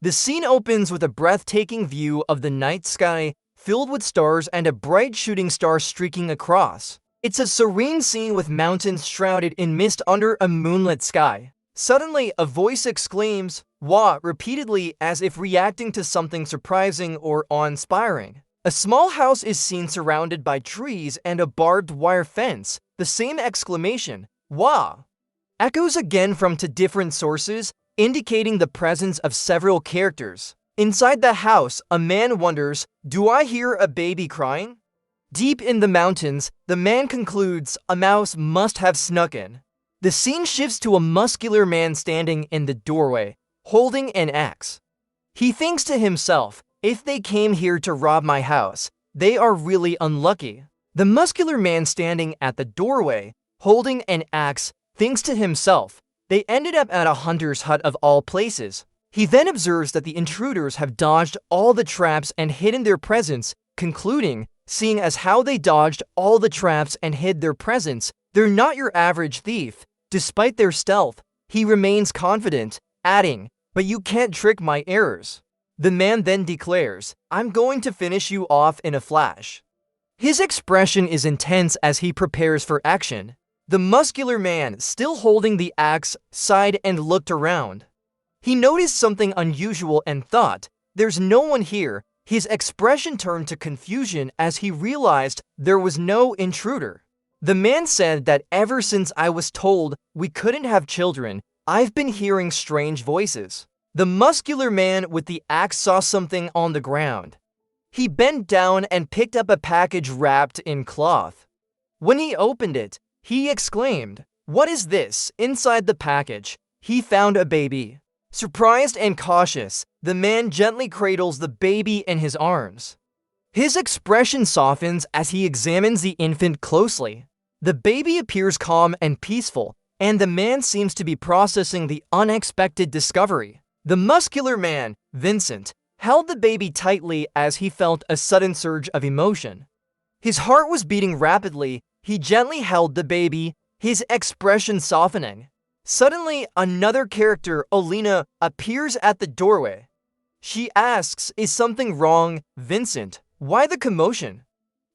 The scene opens with a breathtaking view of the night sky filled with stars and a bright shooting star streaking across. It's a serene scene with mountains shrouded in mist under a moonlit sky. Suddenly, a voice exclaims, "Wah," repeatedly as if reacting to something surprising or awe-inspiring. A small house is seen surrounded by trees and a barbed wire fence. The same exclamation, "Wah," echoes again from two different sources, indicating the presence of several characters. Inside the house, a man wonders, "Do I hear a baby crying?" Deep in the mountains, the man concludes, "A mouse must have snuck in." The scene shifts to a muscular man standing in the doorway, holding an axe. He thinks to himself, "If they came here to rob my house, they are really unlucky." The muscular man standing at the doorway, holding an axe, thinks to himself, "They ended up at a hunter's hut of all places." He then observes that the intruders have dodged all the traps and hidden their presence, concluding, seeing as how they dodged all the traps and hid their presence, they're not your average thief. Despite their stealth, he remains confident, adding, "But you can't trick my errors." The man then declares, "I'm going to finish you off in a flash." His expression is intense as he prepares for action. The muscular man, still holding the axe, sighed and looked around. He noticed something unusual and thought, "There's no one here." His expression turned to confusion as he realized there was no intruder. The man said that ever since I was told we couldn't have children, I've been hearing strange voices. The muscular man with the axe saw something on the ground. He bent down and picked up a package wrapped in cloth. When he opened it, he exclaimed, "What is this?" Inside the package, he found a baby. Surprised and cautious, the man gently cradles the baby in his arms. His expression softens as he examines the infant closely. The baby appears calm and peaceful, and the man seems to be processing the unexpected discovery. The muscular man, Vincent, held the baby tightly as he felt a sudden surge of emotion. His heart was beating rapidly. He gently held the baby, his expression softening. Suddenly, another character, Olina, appears at the doorway. She asks, "Is something wrong, Vincent? Why the commotion?"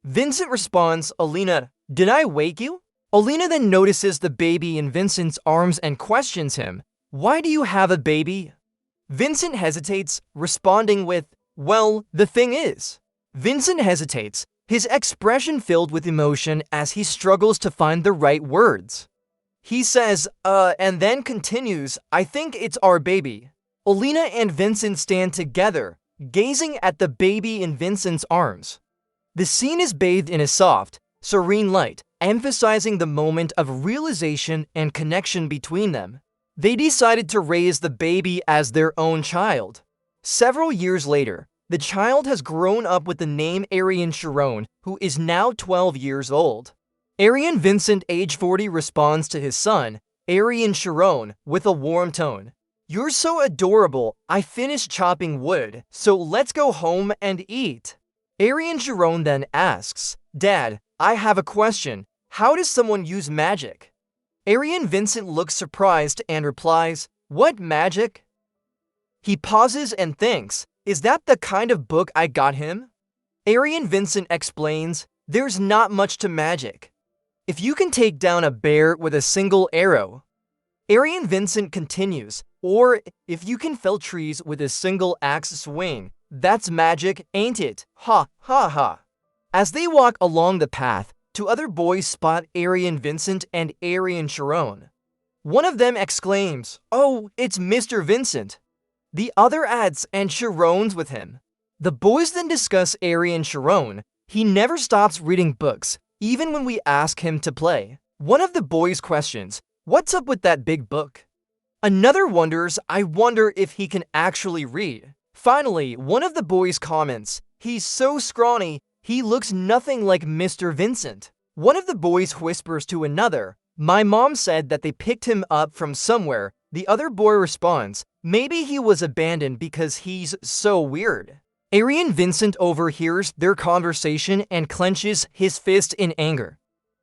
Vincent responds, "Olina, did I wake you?" Olina then notices the baby in Vincent's arms and questions him, "Why do you have a baby?" Vincent hesitates, responding with, "Well, the thing is." Vincent hesitates, his expression filled with emotion as he struggles to find the right words. He says, and then continues, "I think it's our baby." Olina and Vincent stand together, gazing at the baby in Vincent's arms. The scene is bathed in a soft, serene light, emphasizing the moment of realization and connection between them. They decided to raise the baby as their own child. Several years later, the child has grown up with the name Arian Sharon, who is now 12 years old. Arian Vincent, age 40, responds to his son, Arian Sharon, with a warm tone. "You're so adorable. I finished chopping wood, so let's go home and eat." Arian Sharon then asks, "Dad, I have a question. How does someone use magic?" Arian Vincent looks surprised and replies, "What magic?" He pauses and thinks, "Is that the kind of book I got him?" Arian Vincent explains, "There's not much to magic. If you can take down a bear with a single arrow." Arian Vincent continues, "Or if you can fell trees with a single axe swing, that's magic, ain't it? Ha, ha, ha." As they walk along the path, two other boys spot Arian Vincent and Arian Sharon. One of them exclaims, "Oh, it's Mr. Vincent." The other adds, "And Sharon's with him." The boys then discuss Arian Sharon. He never stops reading books, even when we ask him to play. One of the boys questions, "What's up with that big book?" Another wonders, "I wonder if he can actually read." Finally, one of the boys comments, "He's so scrawny, he looks nothing like Mr. Vincent." One of the boys whispers to another, "My mom said that they picked him up from somewhere." The other boy responds, "Maybe he was abandoned because he's so weird." Arian Vincent overhears their conversation and clenches his fist in anger.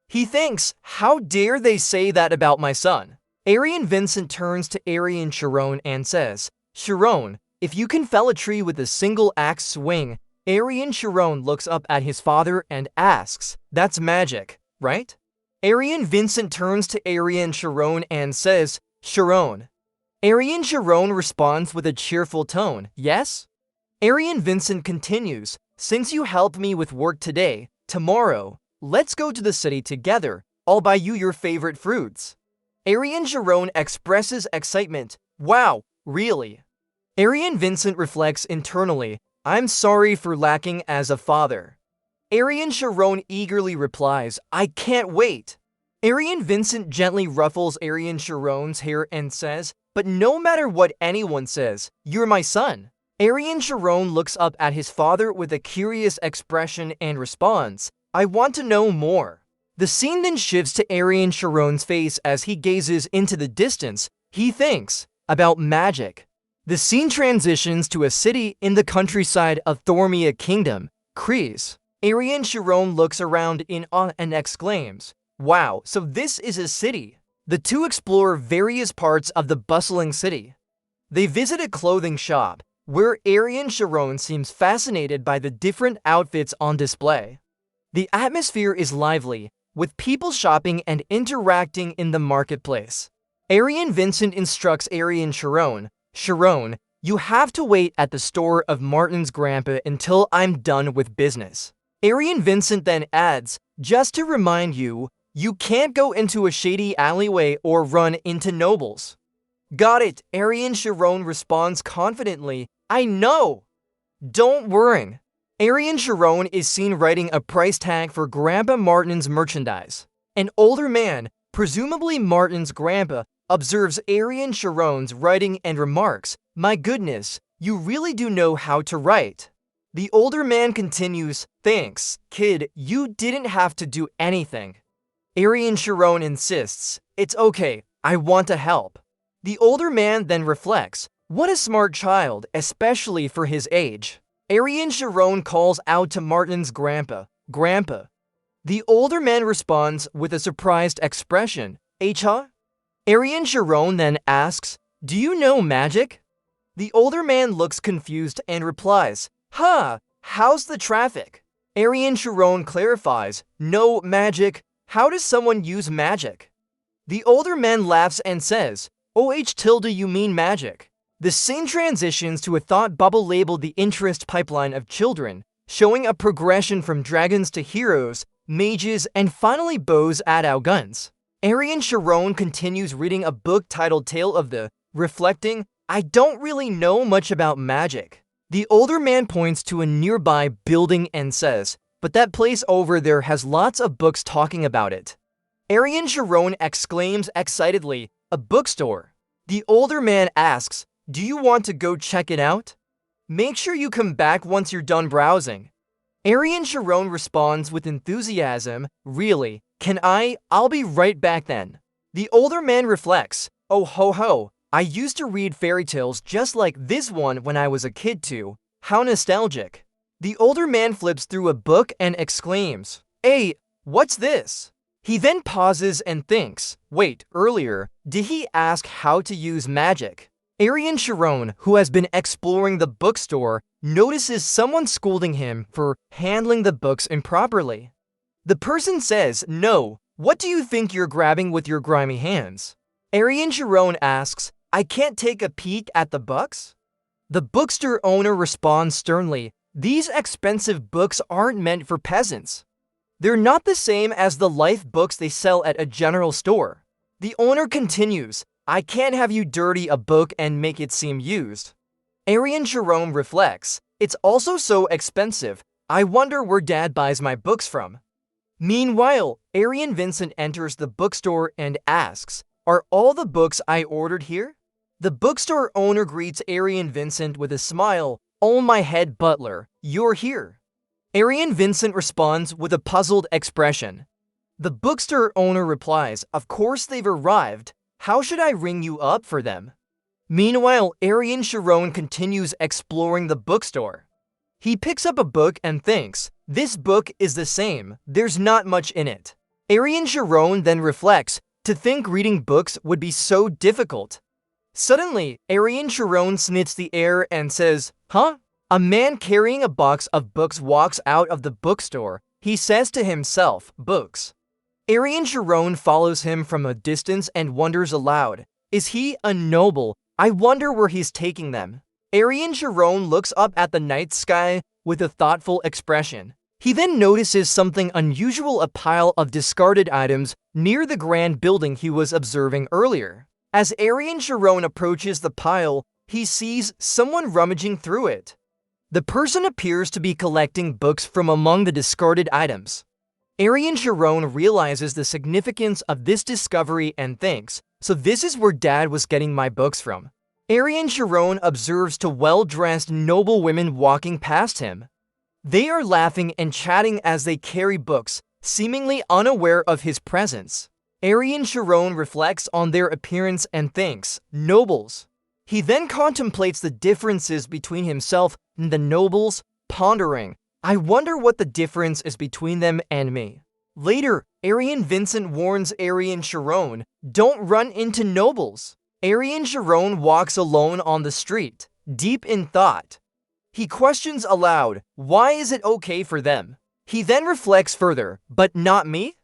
He thinks, "How dare they say that about my son?" Arian Vincent turns to Arian Sharon and says, "Sharon, If you can fell a tree with a single axe swing, Arian Sharon looks up at his father and asks, "That's magic, right?" Arian Vincent turns to Arian Sharon and says, "Sharon." Arian Sharon responds with a cheerful tone, "Yes?" Arian Vincent continues, "Since you helped me with work today, tomorrow, let's go to the city together. I'll buy you your favorite fruits." Arian Sharon expresses excitement. "Wow, really?" Arian Vincent reflects internally, "I'm sorry for lacking as a father." Arian Sharon eagerly replies, "I can't wait." Arian Vincent gently ruffles Arian Sharon's hair and says, "But no matter what anyone says, you're my son." Arian Sharon looks up at his father with a curious expression and responds, "I want to know more." The scene then shifts to Arian Sharon's face as he gazes into the distance. He thinks about magic. The scene transitions to a city in the countryside of Thormia Kingdom, Kreese. Arian Sharon looks around in awe and exclaims, "Wow, so this is a city." The two explore various parts of the bustling city. They visit a clothing shop, where Arian Sharon seems fascinated by the different outfits on display. The atmosphere is lively, with people shopping and interacting in the marketplace. Arian Vincent instructs Arian Sharon, "Sharon, you have to wait at the store of Martin's grandpa until I'm done with business." Arian Vincent then adds, "Just to remind you, you can't go into a shady alleyway or run into nobles." "Got it," Arian Sharon responds confidently, "I know." Don't worry. Arian Sharon is seen writing a price tag for Grandpa Martin's merchandise. An older man, presumably Martin's grandpa, observes Arian Sharon's writing and remarks, "My goodness, you really do know how to write." The older man continues, "Thanks, kid, you didn't have to do anything." Arian Sharon insists, "It's okay, I want to help." The older man then reflects, "What a smart child, especially for his age." Arian Sharon calls out to Martin's grandpa, "Grandpa." The older man responds with a surprised expression, "Huh?" Arian Sharon then asks, "Do you know magic?" The older man looks confused and replies, "Huh, how's the traffic?" Arian Sharon clarifies, "No magic. How does someone use magic?" The older man laughs and says, "Oh, you mean magic." The scene transitions to a thought bubble labeled "The Interest Pipeline of Children," showing a progression from dragons to heroes, mages, and finally bows at our guns. Arian Sharon continues reading a book titled Tale of the, reflecting, "I don't really know much about magic." The older man points to a nearby building and says, "But that place over there has lots of books talking about it." Arian Sharon exclaims excitedly, "A bookstore." The older man asks, "Do you want to go check it out? Make sure you come back once you're done browsing." Arian Sharon responds with enthusiasm, "Really? Can I? I'll be right back then." The older man reflects, "Oh ho ho, I used to read fairy tales just like this one when I was a kid too. How nostalgic." The older man flips through a book and exclaims, "Hey, what's this?" He then pauses and thinks, "Wait, earlier, did he ask how to use magic?" Arian Sharon, who has been exploring the bookstore, notices someone scolding him for handling the books improperly. The person says, "No, what do you think you're grabbing with your grimy hands?" Arian Sharon asks, "I can't take a peek at the books?" The bookstore owner responds sternly, "These expensive books aren't meant for peasants. They're not the same as the life books they sell at a general store." The owner continues, "I can't have you dirty a book and make it seem used." Arian Sharon reflects, "It's also so expensive. I wonder where Dad buys my books from." Meanwhile, Arian Vincent enters the bookstore and asks, "Are all the books I ordered here?" The bookstore owner greets Arian Vincent with a smile, "Oh my head butler, you're here." Arian Vincent responds with a puzzled expression. The bookstore owner replies, "Of course they've arrived. How should I ring you up for them?" Meanwhile, Arian Sharon continues exploring the bookstore. He picks up a book and thinks, "This book is the same, there's not much in it." Arian Sharon then reflects, "To think reading books would be so difficult." Suddenly, Arian Sharon sniffs the air and says, "Huh?" A man carrying a box of books walks out of the bookstore. He says to himself, "Books." Arian Sharon follows him from a distance and wonders aloud, "Is he a noble? I wonder where he's taking them." Arian Sharon looks up at the night sky with a thoughtful expression. He then notices something unusual, a pile of discarded items near the grand building he was observing earlier. As Arian Sharon approaches the pile, he sees someone rummaging through it. The person appears to be collecting books from among the discarded items. Arian Sharon realizes the significance of this discovery and thinks, "So this is where Dad was getting my books from." Arian Sharon observes two well-dressed noble women walking past him. They are laughing and chatting as they carry books, seemingly unaware of his presence. Arian Sharon reflects on their appearance and thinks, "Nobles." He then contemplates the differences between himself and the nobles, pondering, "I wonder what the difference is between them and me." Later, Arian Vincent warns Arian Sharon, "Don't run into nobles." Arian Sharon walks alone on the street, deep in thought. He questions aloud, "Why is it okay for them?" He then reflects further, "But not me?"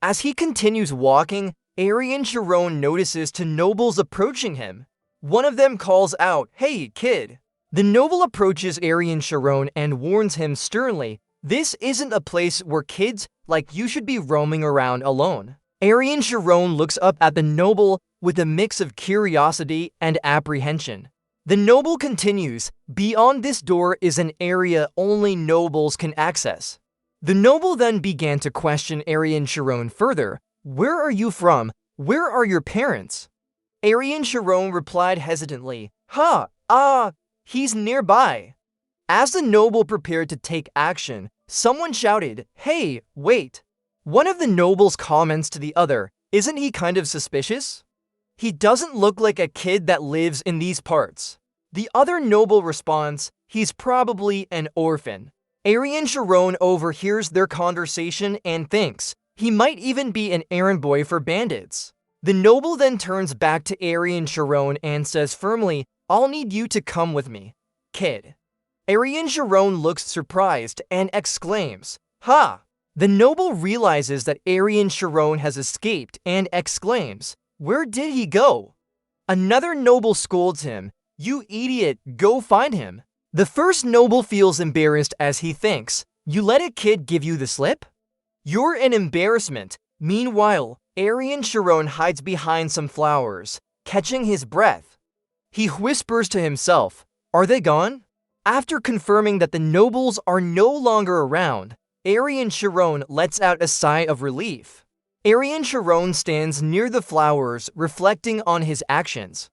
As he continues walking, Arian Sharon notices two nobles approaching him. One of them calls out, "Hey, kid." The noble approaches Arian Sharon and warns him sternly, "This isn't a place where kids like you should be roaming around alone." Arian Sharon looks up at the noble with a mix of curiosity and apprehension. The noble continues, "Beyond this door is an area only nobles can access." The noble then began to question Arian Sharon further, "Where are you from? Where are your parents?" Arian Sharon replied hesitantly, He's nearby." As the noble prepared to take action, someone shouted, "Hey, wait." One of the nobles comments to the other, "Isn't he kind of suspicious? He doesn't look like a kid that lives in these parts." The other noble responds, "He's probably an orphan." Arian Sharon overhears their conversation and thinks, he might even be an errand boy for bandits. The noble then turns back to Arian Sharon and says firmly, "I'll need you to come with me, kid." Arian Sharon looks surprised and exclaims, "Ha!" The noble realizes that Arian Sharon has escaped and exclaims, "Where did he go?" Another noble scolds him, "You idiot, go find him." The first noble feels embarrassed as he thinks, "You let a kid give you the slip? You're an embarrassment." Meanwhile, Arian Sharon hides behind some flowers, catching his breath. He whispers to himself, "Are they gone?" After confirming that the nobles are no longer around, Arian Sharon lets out a sigh of relief. Arian Sharon stands near the flowers, reflecting on his actions.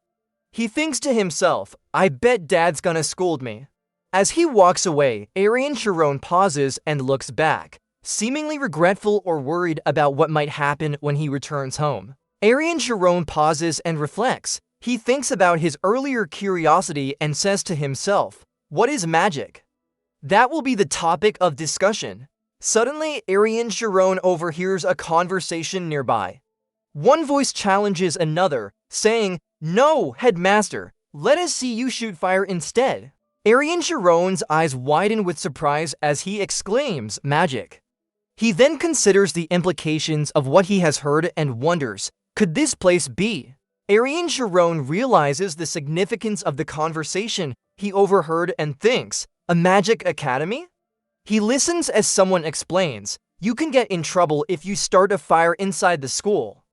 He thinks to himself, "I bet Dad's gonna scold me." As he walks away, Arian Sharon pauses and looks back, seemingly regretful or worried about what might happen when he returns home. Arian Sharon pauses and reflects. He thinks about his earlier curiosity and says to himself, "What is magic?" That will be the topic of discussion. Suddenly, Arian Sharon overhears a conversation nearby. One voice challenges another, saying, "No, headmaster, let us see you shoot fire instead." Arian Sharon's eyes widen with surprise as he exclaims, "Magic." He then considers the implications of what he has heard and wonders, could this place be? Arian Sharon realizes the significance of the conversation he overheard and thinks, a magic academy? He listens as someone explains, "You can get in trouble if you start a fire inside the school.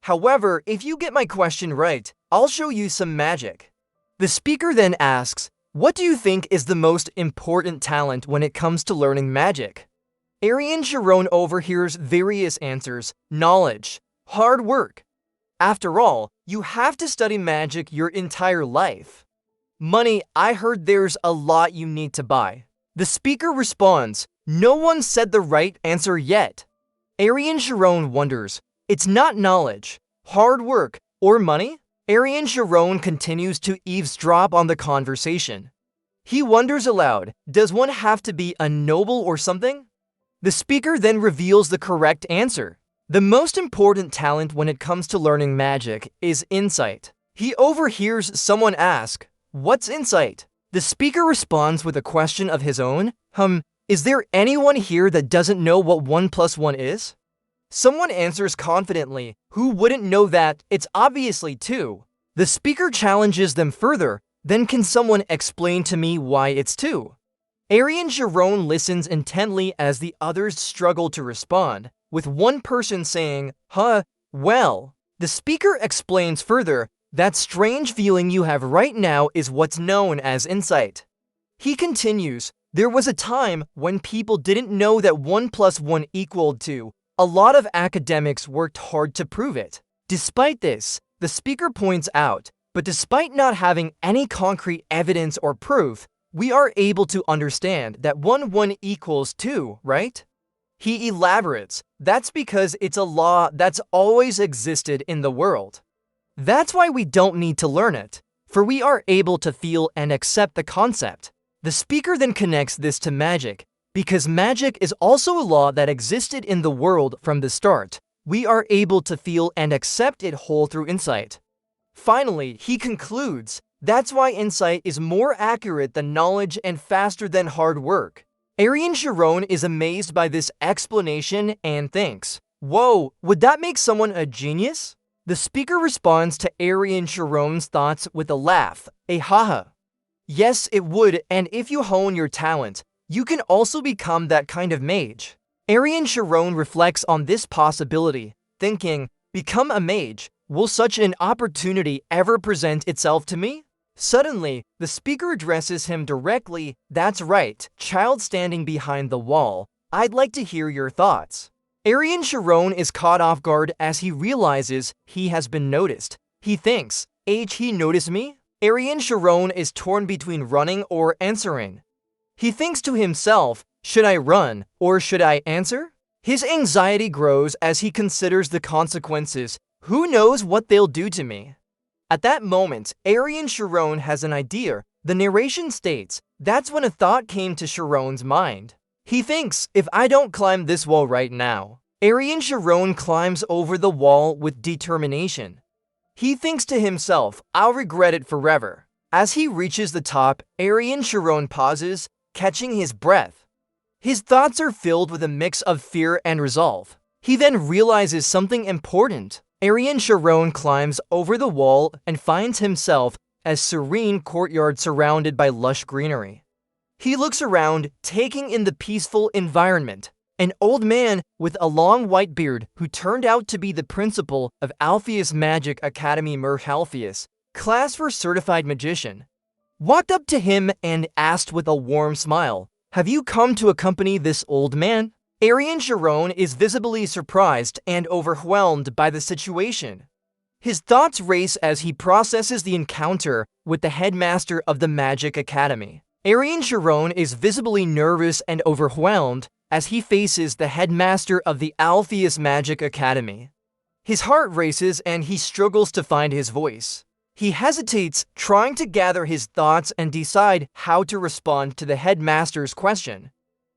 However, if you get my question right, I'll show you some magic." The speaker then asks, "What do you think is the most important talent when it comes to learning magic?" Arian Sharon overhears various answers, knowledge, hard work. After all, you have to study magic your entire life. Money, I heard there's a lot you need to buy. The speaker responds, "No one said the right answer yet." Arian Sharon wonders, it's not knowledge, hard work, or money? Arian Sharon continues to eavesdrop on the conversation. He wonders aloud, does one have to be a noble or something? The speaker then reveals the correct answer. The most important talent when it comes to learning magic is insight. He overhears someone ask, "What's insight?" The speaker responds with a question of his own. Is there anyone here that doesn't know what 1 plus 1 is? Someone answers confidently, "Who wouldn't know that? It's obviously 2. The speaker challenges them further, "Then can someone explain to me why it's 2? Arian Sharon listens intently as the others struggle to respond, with one person saying, well. The speaker explains further, "That strange feeling you have right now is what's known as insight." He continues, "There was a time when people didn't know that 1 plus 1 equaled 2. A lot of academics worked hard to prove it. Despite this," the speaker points out, "but despite not having any concrete evidence or proof, we are able to understand that 1 equals 2, right?" He elaborates, "That's because it's a law that's always existed in the world. That's why we don't need to learn it, for we are able to feel and accept the concept." The speaker then connects this to magic. Because magic is also a law that existed in the world from the start, we are able to feel and accept it whole through insight. Finally, he concludes, "That's why insight is more accurate than knowledge and faster than hard work." Arian Sharon is amazed by this explanation and thinks, "Whoa, would that make someone a genius?" The speaker responds to Arian Sharon's thoughts with a laugh, a haha. "Yes, it would, and if you hone your talent, you can also become that kind of mage." Arian Sharon reflects on this possibility, thinking, "Become a mage? Will such an opportunity ever present itself to me?" Suddenly, the speaker addresses him directly. "That's right, child standing behind the wall. I'd like to hear your thoughts." Arian Sharon is caught off guard as he realizes he has been noticed. He thinks, he noticed me?" Arian Sharon is torn between running or answering. He thinks to himself, "Should I run or should I answer?" His anxiety grows as he considers the consequences. Who knows what they'll do to me? At that moment, Arian Sharon has an idea. The narration states, "That's when a thought came to Sharon's mind." He thinks, "If I don't climb this wall right now." Arian Sharon climbs over the wall with determination. He thinks to himself, "I'll regret it forever." As he reaches the top, Arian Sharon pauses, catching his breath. His thoughts are filled with a mix of fear and resolve. He then realizes something important. Arian Sharon climbs over the wall and finds himself as serene courtyard surrounded by lush greenery. He looks around, taking in the peaceful environment. An old man with a long white beard, who turned out to be the principal of Alpheus Magic Academy Merhalpheus, class for certified magician, walked up to him and asked with a warm smile, "Have you come to accompany this old man?" Arian Sharon is visibly surprised and overwhelmed by the situation. His thoughts race as he processes the encounter with the headmaster of the Magic Academy. Arian Sharon is visibly nervous and overwhelmed as he faces the headmaster of the Alpheus Magic Academy. His heart races and he struggles to find his voice. He hesitates, trying to gather his thoughts and decide how to respond to the headmaster's question.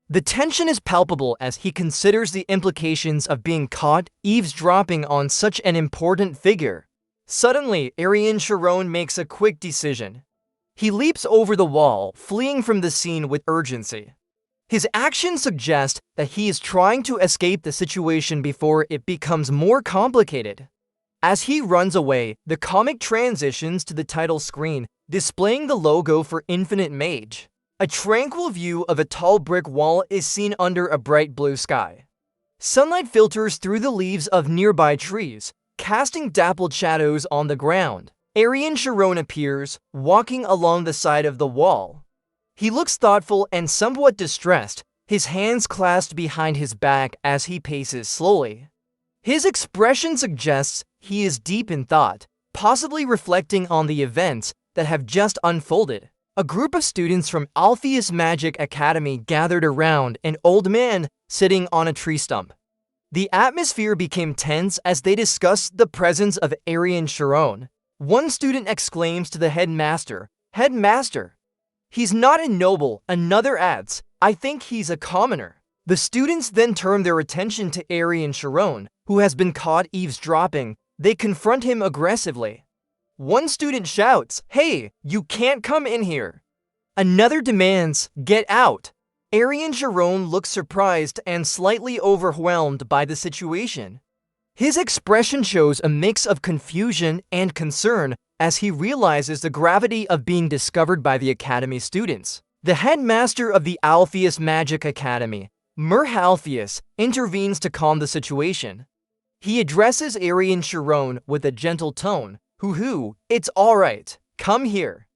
The tension is palpable as he considers the implications of being caught eavesdropping on such an important figure. Suddenly, Arian Sharon makes a quick decision. He leaps over the wall, fleeing from the scene with urgency. His actions suggest that he is trying to escape the situation before it becomes more complicated. As he runs away, the comic transitions to the title screen, displaying the logo for Infinite Mage. A tranquil view of a tall brick wall is seen under a bright blue sky. Sunlight filters through the leaves of nearby trees, casting dappled shadows on the ground. Arian Sharon appears, walking along the side of the wall. He looks thoughtful and somewhat distressed, his hands clasped behind his back as he paces slowly. His expression suggests he is deep in thought, possibly reflecting on the events that have just unfolded. A group of students from Alpheus Magic Academy gathered around an old man sitting on a tree stump. The atmosphere became tense as they discussed the presence of Arian Sharon. One student exclaims to the headmaster, "Headmaster, he's not a noble." Another adds, "I think he's a commoner." The students then turn their attention to Arian Sharon, who has been caught eavesdropping. They confront him aggressively. One student shouts, "Hey, you can't come in here." Another demands, "Get out." Arian Sharon looks surprised and slightly overwhelmed by the situation. His expression shows a mix of confusion and concern as he realizes the gravity of being discovered by the Academy students. The headmaster of the Alpheus Magic Academy, Alpheus, intervenes to calm the situation. He addresses Arian Sharon with a gentle tone, "Hoo-hoo, it's alright, come here."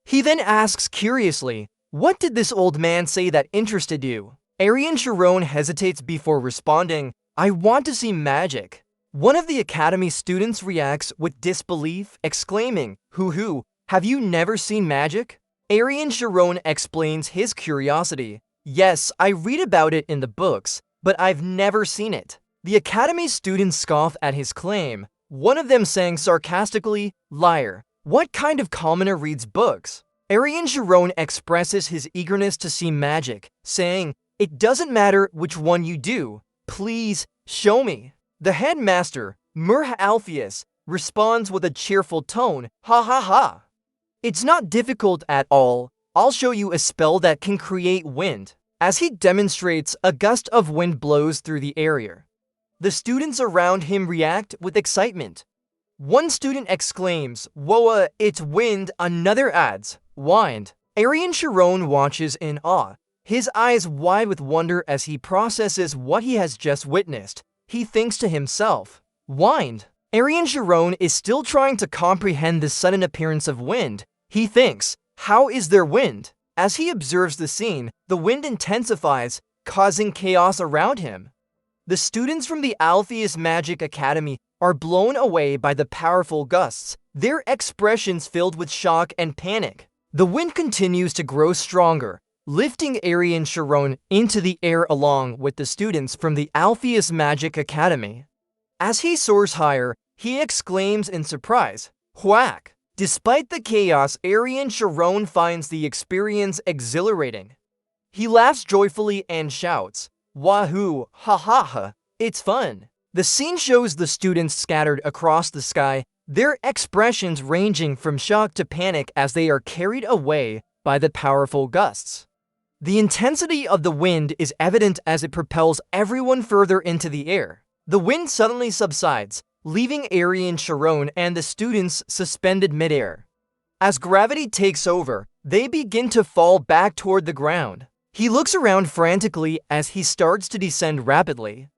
He then asks curiously, "What did this old man say that interested you?" Arian Sharon hesitates before responding, "I want to see magic." One of the Academy students reacts with disbelief, exclaiming, "Hoo-hoo, have you never seen magic?" Arian Sharon explains his curiosity. "Yes, I read about it in the books, but I've never seen it." The Academy students scoff at his claim, one of them saying sarcastically, "Liar, what kind of commoner reads books?" Arian Sharon expresses his eagerness to see magic, saying, "It doesn't matter which one you do, please show me." The headmaster, Alpheus, responds with a cheerful tone, "Ha ha ha. It's not difficult at all. I'll show you a spell that can create wind." As he demonstrates, a gust of wind blows through the area. The students around him react with excitement. One student exclaims, "Whoa, it's wind." Another adds, "Wind." Arian Sharon watches in awe, his eyes wide with wonder as he processes what he has just witnessed. He thinks to himself, "Wind?" Arian Sharon is still trying to comprehend the sudden appearance of wind. He thinks, "How is there wind?" As he observes the scene, the wind intensifies, causing chaos around him. The students from the Alpheus Magic Academy are blown away by the powerful gusts, their expressions filled with shock and panic. The wind continues to grow stronger, lifting Arian Sharon into the air along with the students from the Alpheus Magic Academy. As he soars higher, he exclaims in surprise, "Whack!" Despite the chaos, Arian Sharon finds the experience exhilarating. He laughs joyfully and shouts, "Wahoo, ha ha ha, it's fun." The scene shows the students scattered across the sky, their expressions ranging from shock to panic as they are carried away by the powerful gusts. The intensity of the wind is evident as it propels everyone further into the air. The wind suddenly subsides, leaving Arian Sharon and the students suspended midair. As gravity takes over, they begin to fall back toward the ground. He looks around frantically as he starts to descend rapidly.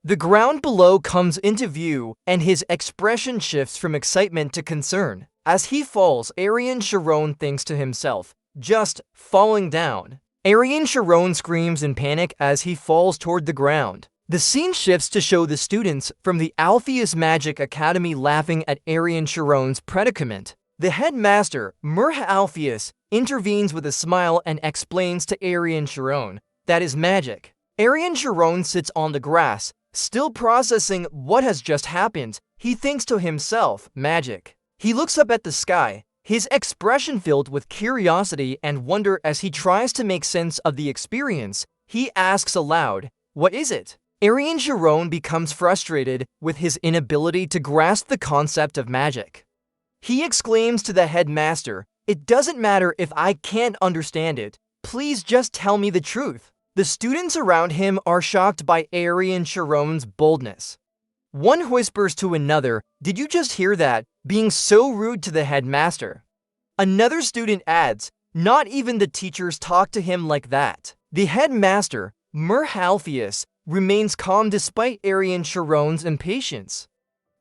The ground below comes into view, and his expression shifts from excitement to concern. As he falls, Arian Sharon thinks to himself, "Just falling down." Arian Sharon screams in panic as he falls toward the ground. The scene shifts to show the students from the Alpheus Magic Academy laughing at Arian Sharon's predicament. The headmaster, Alpheus, intervenes with a smile and explains to Arian Sharon that is magic. Arian Sharon sits on the grass, still processing what has just happened. He thinks to himself, "Magic." He looks up at the sky, his expression filled with curiosity and wonder as he tries to make sense of the experience. He asks aloud, "What is it?" Arian Sharon becomes frustrated with his inability to grasp the concept of magic. He exclaims to the headmaster, "It doesn't matter if I can't understand it. Please just tell me the truth." The students around him are shocked by Arian Sharon's boldness. One whispers to another, "Did you just hear that? Being so rude to the headmaster." Another student adds, "Not even the teachers talk to him like that." The headmaster, Alpheus, remains calm despite Arian Sharon's impatience.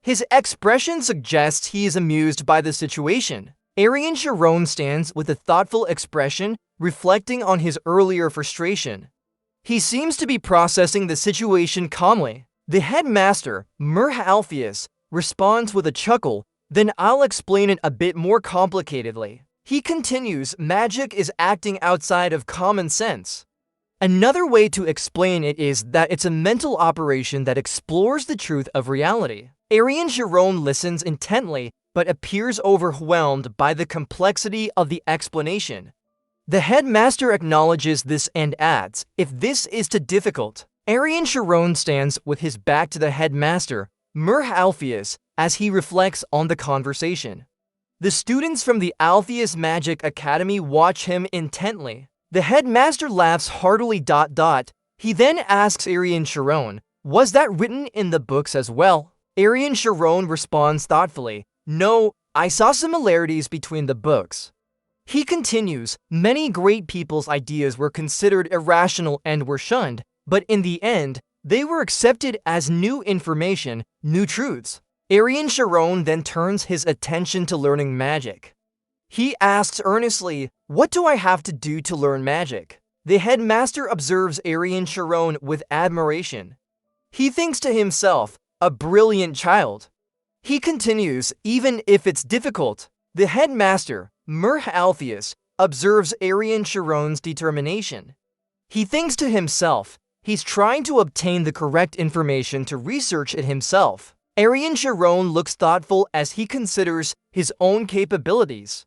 His expression suggests he is amused by the situation. Arian Sharon stands with a thoughtful expression, reflecting on his earlier frustration. He seems to be processing the situation calmly. The headmaster, Alpheus, responds with a chuckle, "Then I'll explain it a bit more complicatedly." He continues, "Magic is acting outside of common sense. Another way to explain it is that it's a mental operation that explores the truth of reality." Arian Sharon listens intently, but appears overwhelmed by the complexity of the explanation. The headmaster acknowledges this and adds, "If this is too difficult." Arian Sharon stands with his back to the headmaster, Alpheus, as he reflects on the conversation. The students from the Alpheus Magic Academy watch him intently. The headmaster laughs heartily. He then asks Arian Sharon, "Was that written in the books as well?" Arian Sharon responds thoughtfully, "No, I saw similarities between the books." He continues, "Many great people's ideas were considered irrational and were shunned, but in the end, they were accepted as new information, new truths." Arian Sharon then turns his attention to learning magic. He asks earnestly, "What do I have to do to learn magic?" The headmaster observes Arian Sharon with admiration. He thinks to himself, "A brilliant child." He continues, "Even if it's difficult." The headmaster, Alpheus, observes Arian Sharon's determination. He thinks to himself, he's trying to obtain the correct information to research it himself. Arian Sharon looks thoughtful as he considers his own capabilities.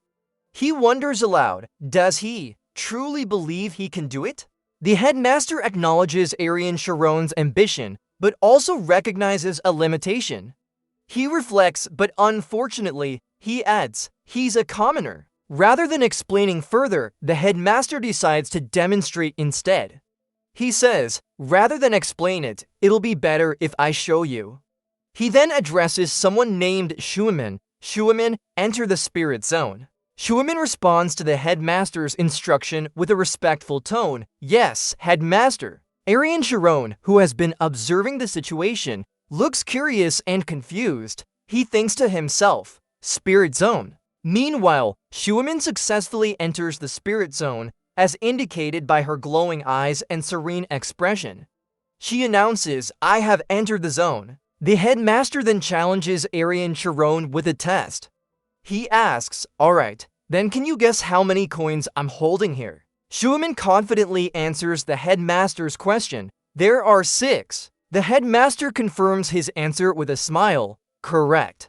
He wonders aloud, does he truly believe he can do it? The headmaster acknowledges Arian Sharon's ambition, but also recognizes a limitation. He reflects, but unfortunately, he adds, he's a commoner. Rather than explaining further, the headmaster decides to demonstrate instead. He says, "Rather than explain it, it'll be better if I show you." He then addresses someone named Shuimin. "Shuimin, enter the spirit zone." Shuimin responds to the headmaster's instruction with a respectful tone. "Yes, headmaster." Arian Sharon, who has been observing the situation, looks curious and confused. He thinks to himself, "Spirit zone." Meanwhile, Shuimin successfully enters the spirit zone, as indicated by her glowing eyes and serene expression. She announces, "I have entered the zone." The headmaster then challenges Arian Sharon with a test. He asks, "Alright, then can you guess how many coins I'm holding here?" Shuimin confidently answers the headmaster's question. "There are 6. The headmaster confirms his answer with a smile. "Correct."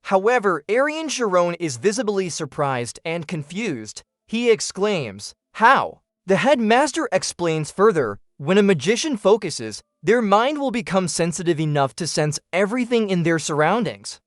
However, Arian Sharon is visibly surprised and confused. He exclaims, "How?" The headmaster explains further, "When a magician focuses, their mind will become sensitive enough to sense everything in their surroundings."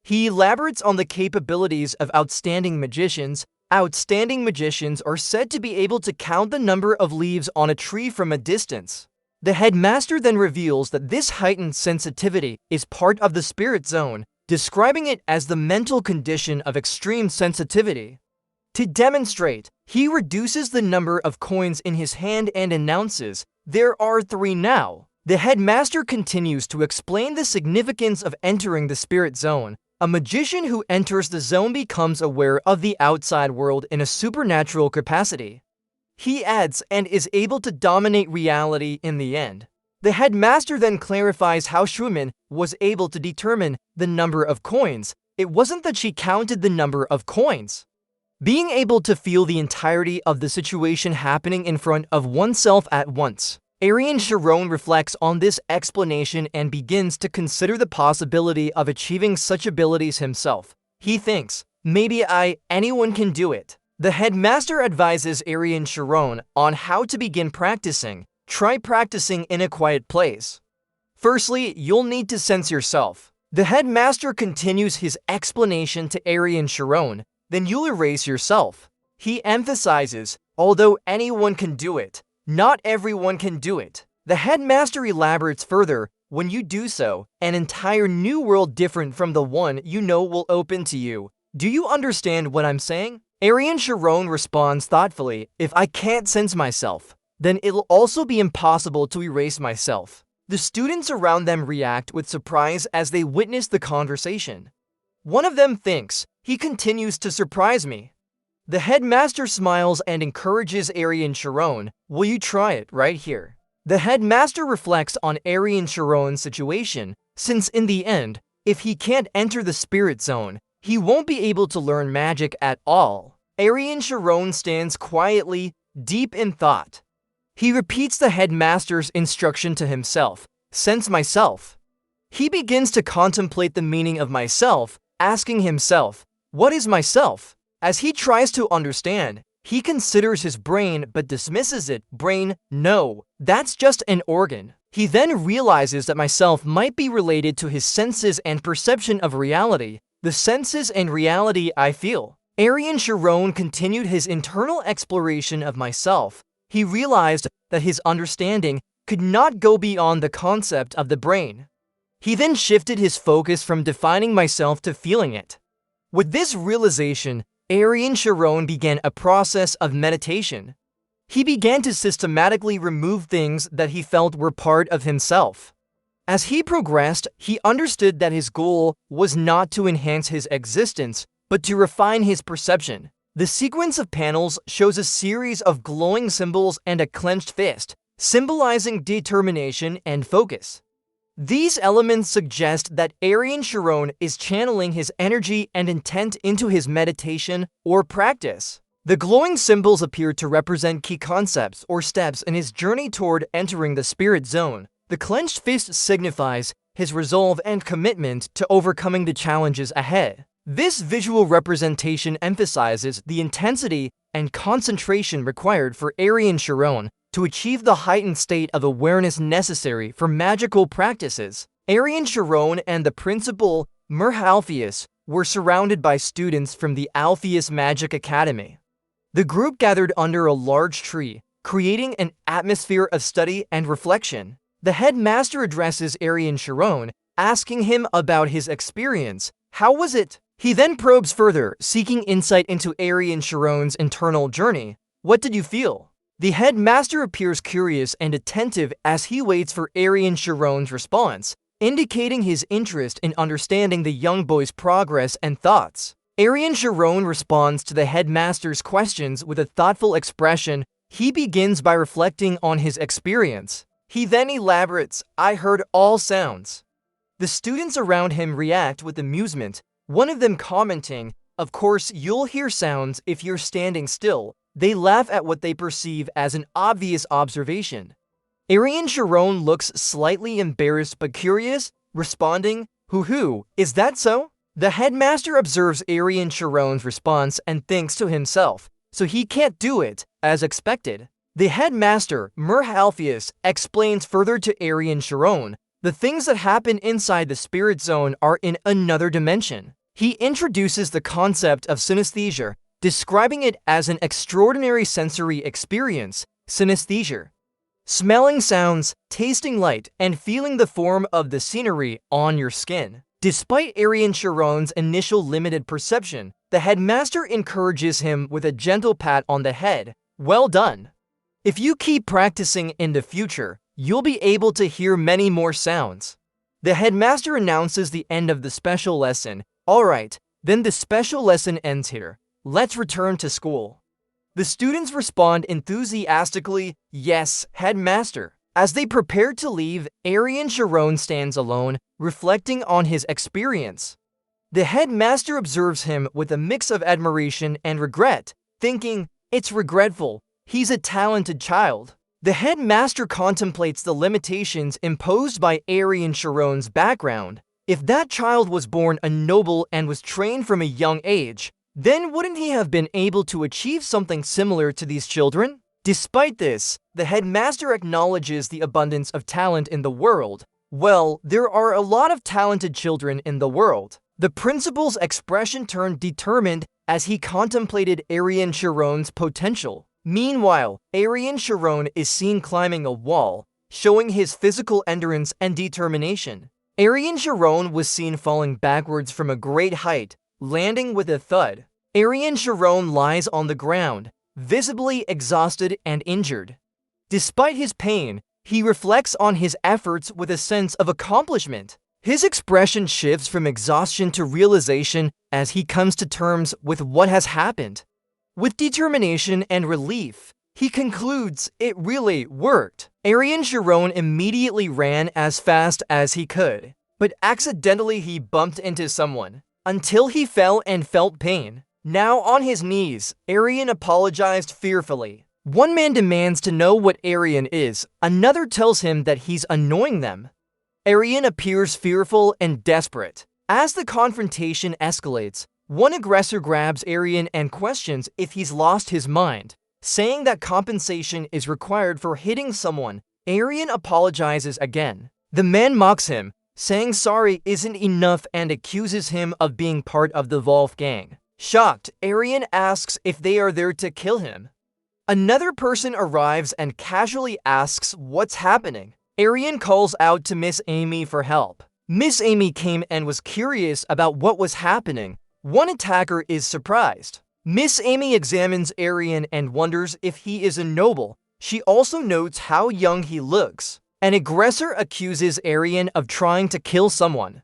He elaborates on the capabilities of outstanding magicians. Outstanding magicians are said to be able to count the number of leaves on a tree from a distance. The headmaster then reveals that this heightened sensitivity is part of the spirit zone, describing it as the mental condition of extreme sensitivity. To demonstrate, he reduces the number of coins in his hand and announces, "There are 3 now." The headmaster continues to explain the significance of entering the spirit zone. A magician who enters the zone becomes aware of the outside world in a supernatural capacity. He adds, and is able to dominate reality in the end. The headmaster then clarifies how Shuimin was able to determine the number of coins. It wasn't that she counted the number of coins. Being able to feel the entirety of the situation happening in front of oneself at once. Arian Sharon reflects on this explanation and begins to consider the possibility of achieving such abilities himself. He thinks, maybe anyone can do it. The headmaster advises Arian Sharon on how to begin practicing. Try practicing in a quiet place. Firstly, you'll need to sense yourself. The headmaster continues his explanation to Arian Sharon. Then you'll erase yourself. He emphasizes, although anyone can do it, not everyone can do it. The headmaster elaborates further, when you do so, an entire new world different from the one you know will open to you. Do you understand what I'm saying? Arian Sharon responds thoughtfully, if I can't sense myself, then it'll also be impossible to erase myself. The students around them react with surprise as they witness the conversation. One of them thinks, he continues to surprise me. The headmaster smiles and encourages Arian Sharon, will you try it right here? The headmaster reflects on Arian Sharon's situation, since in the end, if he can't enter the spirit zone, he won't be able to learn magic at all. Arian Sharon stands quietly, deep in thought. He repeats the headmaster's instruction to himself, sense myself. He begins to contemplate the meaning of myself, asking himself, what is myself? As he tries to understand, he considers his brain but dismisses it. Brain, no, that's just an organ. He then realizes that myself might be related to his senses and perception of reality. the senses and reality I feel. Arian Sharon continued his internal exploration of myself. He realized that his understanding could not go beyond the concept of the brain. He then shifted his focus from defining myself to feeling it. With this realization, Arian Sharon began a process of meditation. He began to systematically remove things that he felt were part of himself. As he progressed, he understood that his goal was not to enhance his existence, but to refine his perception. The sequence of panels shows a series of glowing symbols and a clenched fist, symbolizing determination and focus. These elements suggest that Arian Sharon is channeling his energy and intent into his meditation or practice. The glowing symbols appear to represent key concepts or steps in his journey toward entering the spirit zone. The clenched fist signifies his resolve and commitment to overcoming the challenges ahead. This visual representation emphasizes the intensity and concentration required for Arian Sharon to achieve the heightened state of awareness necessary for magical practices. Arian Sharon and the principal, Mir Alpheus, were surrounded by students from the Alpheus Magic Academy. The group gathered under a large tree, creating an atmosphere of study and reflection. The headmaster addresses Arian Sharon, asking him about his experience. How was it? He then probes further, seeking insight into Arian Sharon's internal journey. What did you feel? The headmaster appears curious and attentive as he waits for Arian Sharon's response, indicating his interest in understanding the young boy's progress and thoughts. Arian Sharon responds to the headmaster's questions with a thoughtful expression. He begins by reflecting on his experience. He then elaborates, I heard all sounds. The students around him react with amusement, one of them commenting, of course you'll hear sounds if you're standing still. They laugh at what they perceive as an obvious observation. Arian Sharon looks slightly embarrassed but curious, responding, Hoo, is that so? The headmaster observes Arian Sharon's response and thinks to himself, so he can't do it, as expected. The headmaster, Mir Alpheus, explains further to Arian Sharon, the things that happen inside the spirit zone are in another dimension. He introduces the concept of synesthesia, describing it as an extraordinary sensory experience, synesthesia. Smelling sounds, tasting light, and feeling the form of the scenery on your skin. Despite Arian Sharon's initial limited perception, the headmaster encourages him with a gentle pat on the head. Well done. If you keep practicing in the future, you'll be able to hear many more sounds. The headmaster announces the end of the special lesson. Alright, then the special lesson ends here. Let's return to school. The students respond enthusiastically, yes, headmaster. As they prepare to leave, Arian Sharon stands alone, reflecting on his experience. The headmaster observes him with a mix of admiration and regret, thinking, it's regretful, he's a talented child. The headmaster contemplates the limitations imposed by Arian Sharon's background. If that child was born a noble and was trained from a young age, then wouldn't he have been able to achieve something similar to these children? Despite this, the headmaster acknowledges the abundance of talent in the world. Well, there are a lot of talented children in the world. The principal's expression turned determined as he contemplated Arian Sharon's potential. Meanwhile, Arian Sharon is seen climbing a wall, showing his physical endurance and determination. Arian Sharon was seen falling backwards from a great height, landing with a thud. Arian Sharon lies on the ground, visibly exhausted and injured. Despite his pain, he reflects on his efforts with a sense of accomplishment. His expression shifts from exhaustion to realization as he comes to terms with what has happened. With determination and relief, he concludes it really worked. Arian Sharon immediately ran as fast as he could, but accidentally he bumped into someone, until he fell and felt pain. Now on his knees, Arian apologized fearfully. One man demands to know what Arian is, another tells him that he's annoying them. Arian appears fearful and desperate. As the confrontation escalates, one aggressor grabs Arian and questions if he's lost his mind, saying that compensation is required for hitting someone. Arian apologizes again. The man mocks him, saying sorry isn't enough and accuses him of being part of the Wolf gang. Shocked, Arian asks if they are there to kill him. Another person arrives and casually asks what's happening. Arian calls out to Miss Amy for help. Miss Amy came and was curious about what was happening. One attacker is surprised. Miss Amy examines Arian and wonders if he is a noble. She also notes how young he looks. An aggressor accuses Arian of trying to kill someone.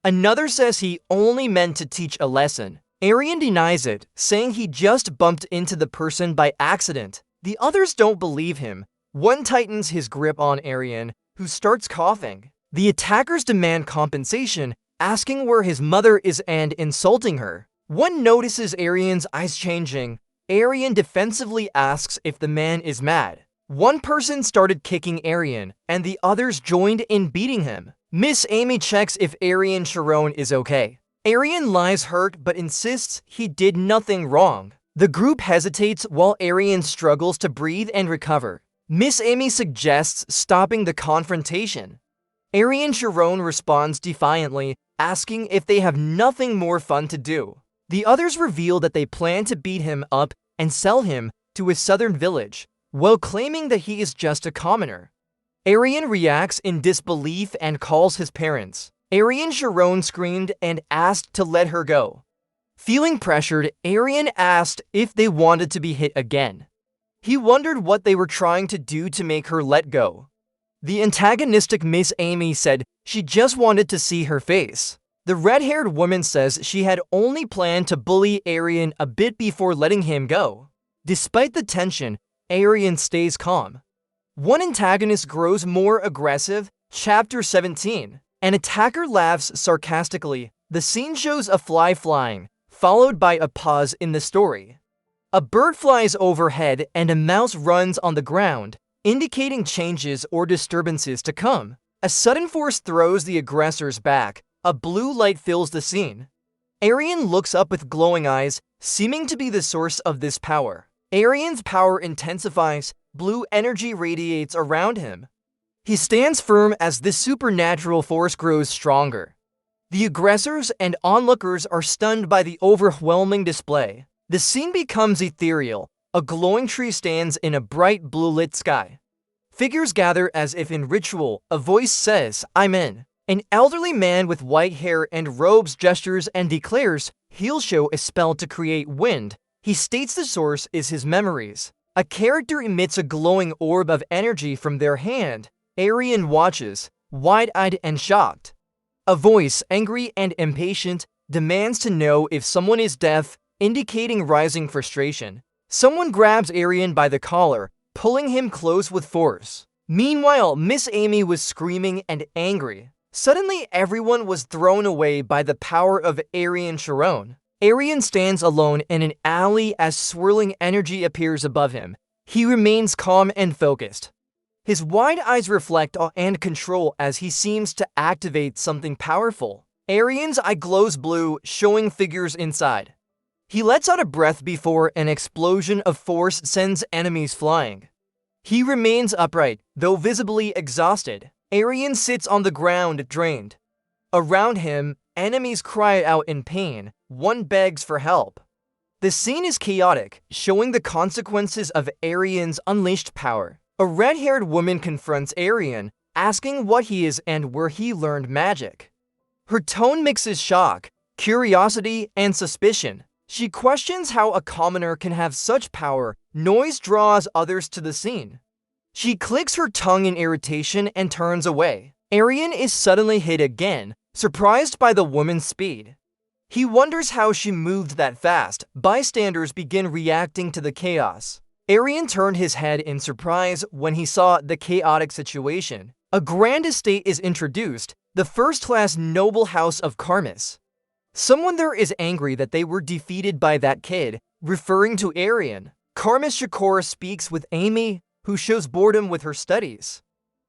Another says he only meant to teach a lesson. Arian denies it, saying he just bumped into the person by accident. The others don't believe him. One tightens his grip on Arian, who starts coughing. The attackers demand compensation, asking where his mother is and insulting her. One notices Arian's eyes changing. Arian defensively asks if the man is mad. One person started kicking Arian, and the others joined in beating him. Miss Amy checks if Arian Sharon is okay. Arian lies hurt but insists he did nothing wrong. The group hesitates while Arian struggles to breathe and recover. Miss Amy suggests stopping the confrontation. Arian Sharon responds defiantly, asking if they have nothing more fun to do. The others reveal that they plan to beat him up and sell him to a southern village, while claiming that he is just a commoner. Arian reacts in disbelief and calls his parents. Arian Sharon screamed and asked to let her go. Feeling pressured, Arian asked if they wanted to be hit again. He wondered what they were trying to do to make her let go. The antagonistic Miss Amy said she just wanted to see her face. The red-haired woman says she had only planned to bully Arian a bit before letting him go. Despite the tension, Arian stays calm. One antagonist grows more aggressive. Chapter 17. An attacker laughs sarcastically. The scene shows a fly flying, followed by a pause in the story. A bird flies overhead and a mouse runs on the ground, indicating changes or disturbances to come. A sudden force throws the aggressors back. A blue light fills the scene. Arian looks up with glowing eyes, seeming to be the source of this power. Arian's power intensifies. Blue energy radiates around him. He stands firm as this supernatural force grows stronger. The aggressors and onlookers are stunned by the overwhelming display. The scene becomes ethereal. A glowing tree stands in a bright blue-lit sky. Figures gather as if in ritual. A voice says, "I'm in." An elderly man with white hair and robes gestures and declares he'll show a spell to create wind. He states the source is his memories. A character emits a glowing orb of energy from their hand. Arian watches, wide-eyed and shocked. A voice, angry and impatient, demands to know if someone is deaf, indicating rising frustration. Someone grabs Arian by the collar, pulling him close with force. Meanwhile, Miss Amy was screaming and angry. Suddenly, everyone was thrown away by the power of Arian Sharon. Arian stands alone in an alley as swirling energy appears above him. He remains calm and focused. His wide eyes reflect awe and control as he seems to activate something powerful. Arian's eye glows blue, showing figures inside. He lets out a breath before an explosion of force sends enemies flying. He remains upright, though visibly exhausted. Arian sits on the ground, drained. Around him, enemies cry out in pain. One begs for help. The scene is chaotic, showing the consequences of Arian's unleashed power. A red-haired woman confronts Arian, asking what he is and where he learned magic. Her tone mixes shock, curiosity, and suspicion. She questions how a commoner can have such power. Noise draws others to the scene. She clicks her tongue in irritation and turns away. Arian is suddenly hit again, surprised by the woman's speed. He wonders how she moved that fast. Bystanders begin reacting to the chaos. Arian turned his head in surprise when he saw the chaotic situation. A grand estate is introduced, the first-class noble house of Karmas. Someone there is angry that they were defeated by that kid, referring to Arian. Karmas Shakora speaks with Amy, who shows boredom with her studies.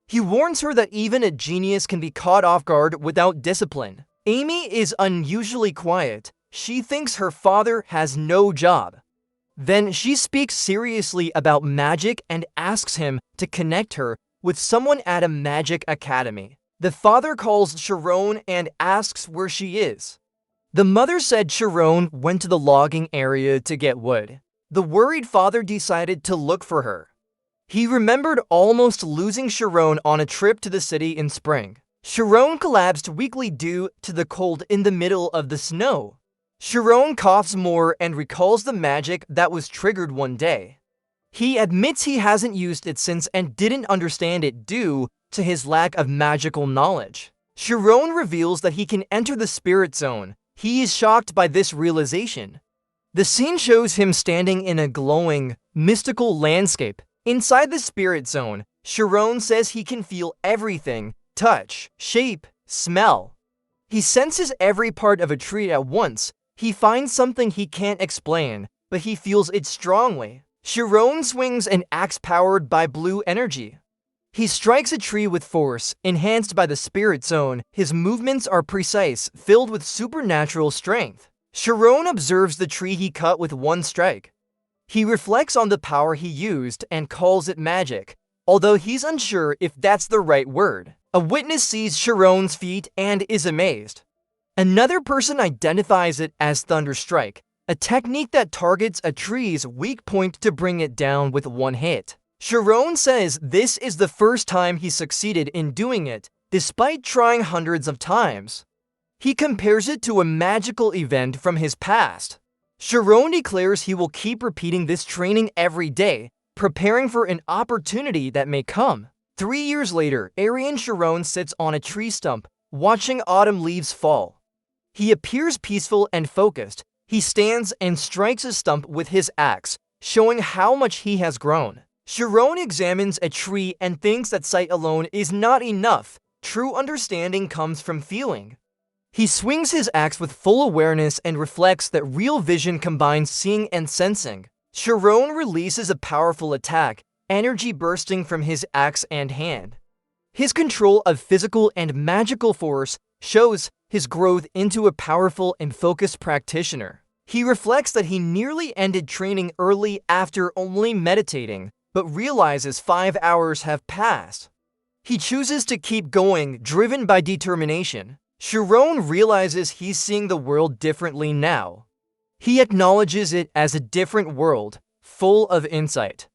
He warns her that even a genius can be caught off guard without discipline. Amy is unusually quiet. She thinks her father has no job. Then she speaks seriously about magic and asks him to connect her with someone at a magic academy. The father calls Sharon and asks where she is. The mother said Sharon went to the logging area to get wood. The worried father decided to look for her. He remembered almost losing Sharon on a trip to the city in spring. Sharon collapsed weakly due to the cold in the middle of the snow. Sharon coughs more and recalls the magic that was triggered one day. He admits he hasn't used it since and didn't understand it due to his lack of magical knowledge. Sharon reveals that he can enter the spirit zone. He is shocked by this realization. The scene shows him standing in a glowing, mystical landscape. Inside the spirit zone, Sharon says he can feel everything: touch, shape, smell. He senses every part of a tree at once. He finds something he can't explain, but he feels it strongly. Sharon swings an axe powered by blue energy. He strikes a tree with force, enhanced by the spirit zone. His movements are precise, filled with supernatural strength. Sharon observes the tree he cut with one strike. He reflects on the power he used and calls it magic, although he's unsure if that's the right word. A witness sees Sharon's feat and is amazed. Another person identifies it as Thunderstrike, a technique that targets a tree's weak point to bring it down with one hit. Sharon says this is the first time he succeeded in doing it, despite trying hundreds of times. He compares it to a magical event from his past. Sharon declares he will keep repeating this training every day, preparing for an opportunity that may come. 3 years later, Aryan Sharon sits on a tree stump, watching autumn leaves fall. He appears peaceful and focused. He stands and strikes a stump with his axe, showing how much he has grown. Sharon examines a tree and thinks that sight alone is not enough. True understanding comes from feeling. He swings his axe with full awareness and reflects that real vision combines seeing and sensing. Sharon releases a powerful attack, energy bursting from his axe and hand. His control of physical and magical force shows his growth into a powerful and focused practitioner. He reflects that he nearly ended training early after only meditating, but realizes 5 hours have passed. He chooses to keep going, driven by determination. Sharon realizes he's seeing the world differently now. He acknowledges it as a different world, full of insight.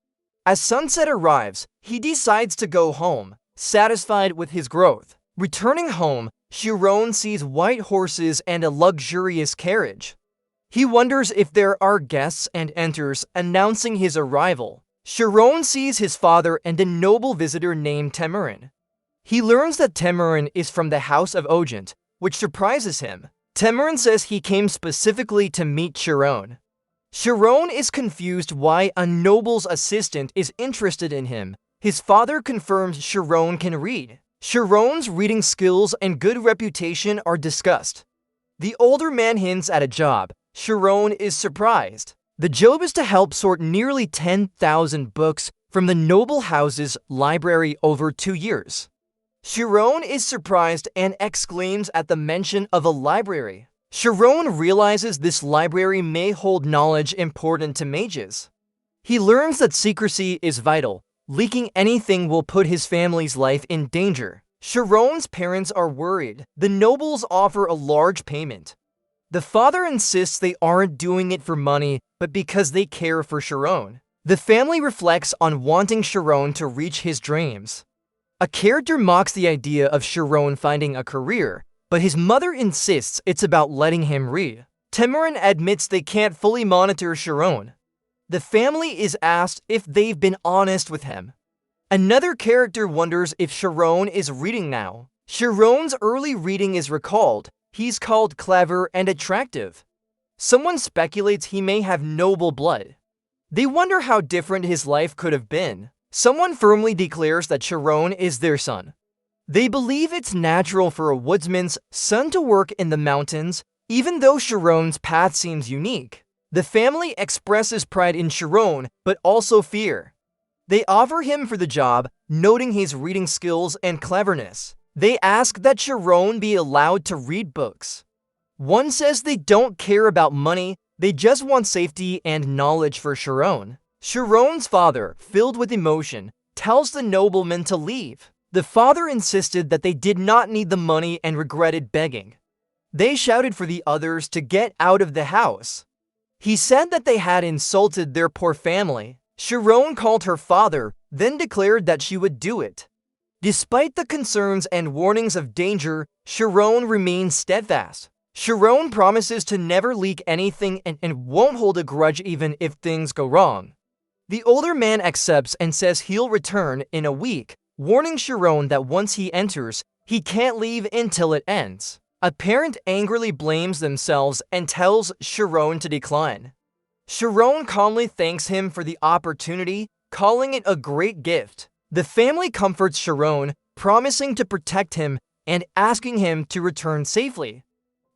As sunset arrives, he decides to go home, satisfied with his growth. Returning home, Sharon sees white horses and a luxurious carriage. He wonders if there are guests and enters, announcing his arrival. Sharon sees his father and a noble visitor named Temarin. He learns that Temarin is from the house of Ogent, which surprises him. Temarin says he came specifically to meet Sharon. Sharon is confused why a noble's assistant is interested in him. His father confirms Sharon can read. Sharon's reading skills and good reputation are discussed. The older man hints at a job. Sharon is surprised. The job is to help sort nearly 10,000 books from the noble house's library over 2 years. Sharon is surprised and exclaims at the mention of a library. Sharon realizes this library may hold knowledge important to mages. He learns that secrecy is vital. Leaking anything will put his family's life in danger. Sharon's parents are worried. The nobles offer a large payment. The father insists they aren't doing it for money, but because they care for Sharon. The family reflects on wanting Sharon to reach his dreams. A character mocks the idea of Sharon finding a career, but his mother insists it's about letting him read. Temarin admits they can't fully monitor Sharon. The family is asked if they've been honest with him. Another character wonders if Sharon is reading now. Sharon's early reading is recalled. He's called clever and attractive. Someone speculates he may have noble blood. They wonder how different his life could have been. Someone firmly declares that Sharon is their son. They believe it's natural for a woodsman's son to work in the mountains, even though Sharon's path seems unique. The family expresses pride in Sharon, but also fear. They offer him for the job, noting his reading skills and cleverness. They ask that Sharon be allowed to read books. One says they don't care about money, they just want safety and knowledge for Sharon. Sharon's father, filled with emotion, tells the nobleman to leave. The father insisted that they did not need the money and regretted begging. They shouted for the others to get out of the house. He said that they had insulted their poor family. Sharon called her father, then declared that she would do it. Despite the concerns and warnings of danger, Sharon remains steadfast. Sharon promises to never leak anything and won't hold a grudge even if things go wrong. The older man accepts and says he'll return in a week, warning Sharon that once he enters, he can't leave until it ends. A parent angrily blames themselves and tells Sharon to decline. Sharon calmly thanks him for the opportunity, calling it a great gift. The family comforts Sharon, promising to protect him and asking him to return safely.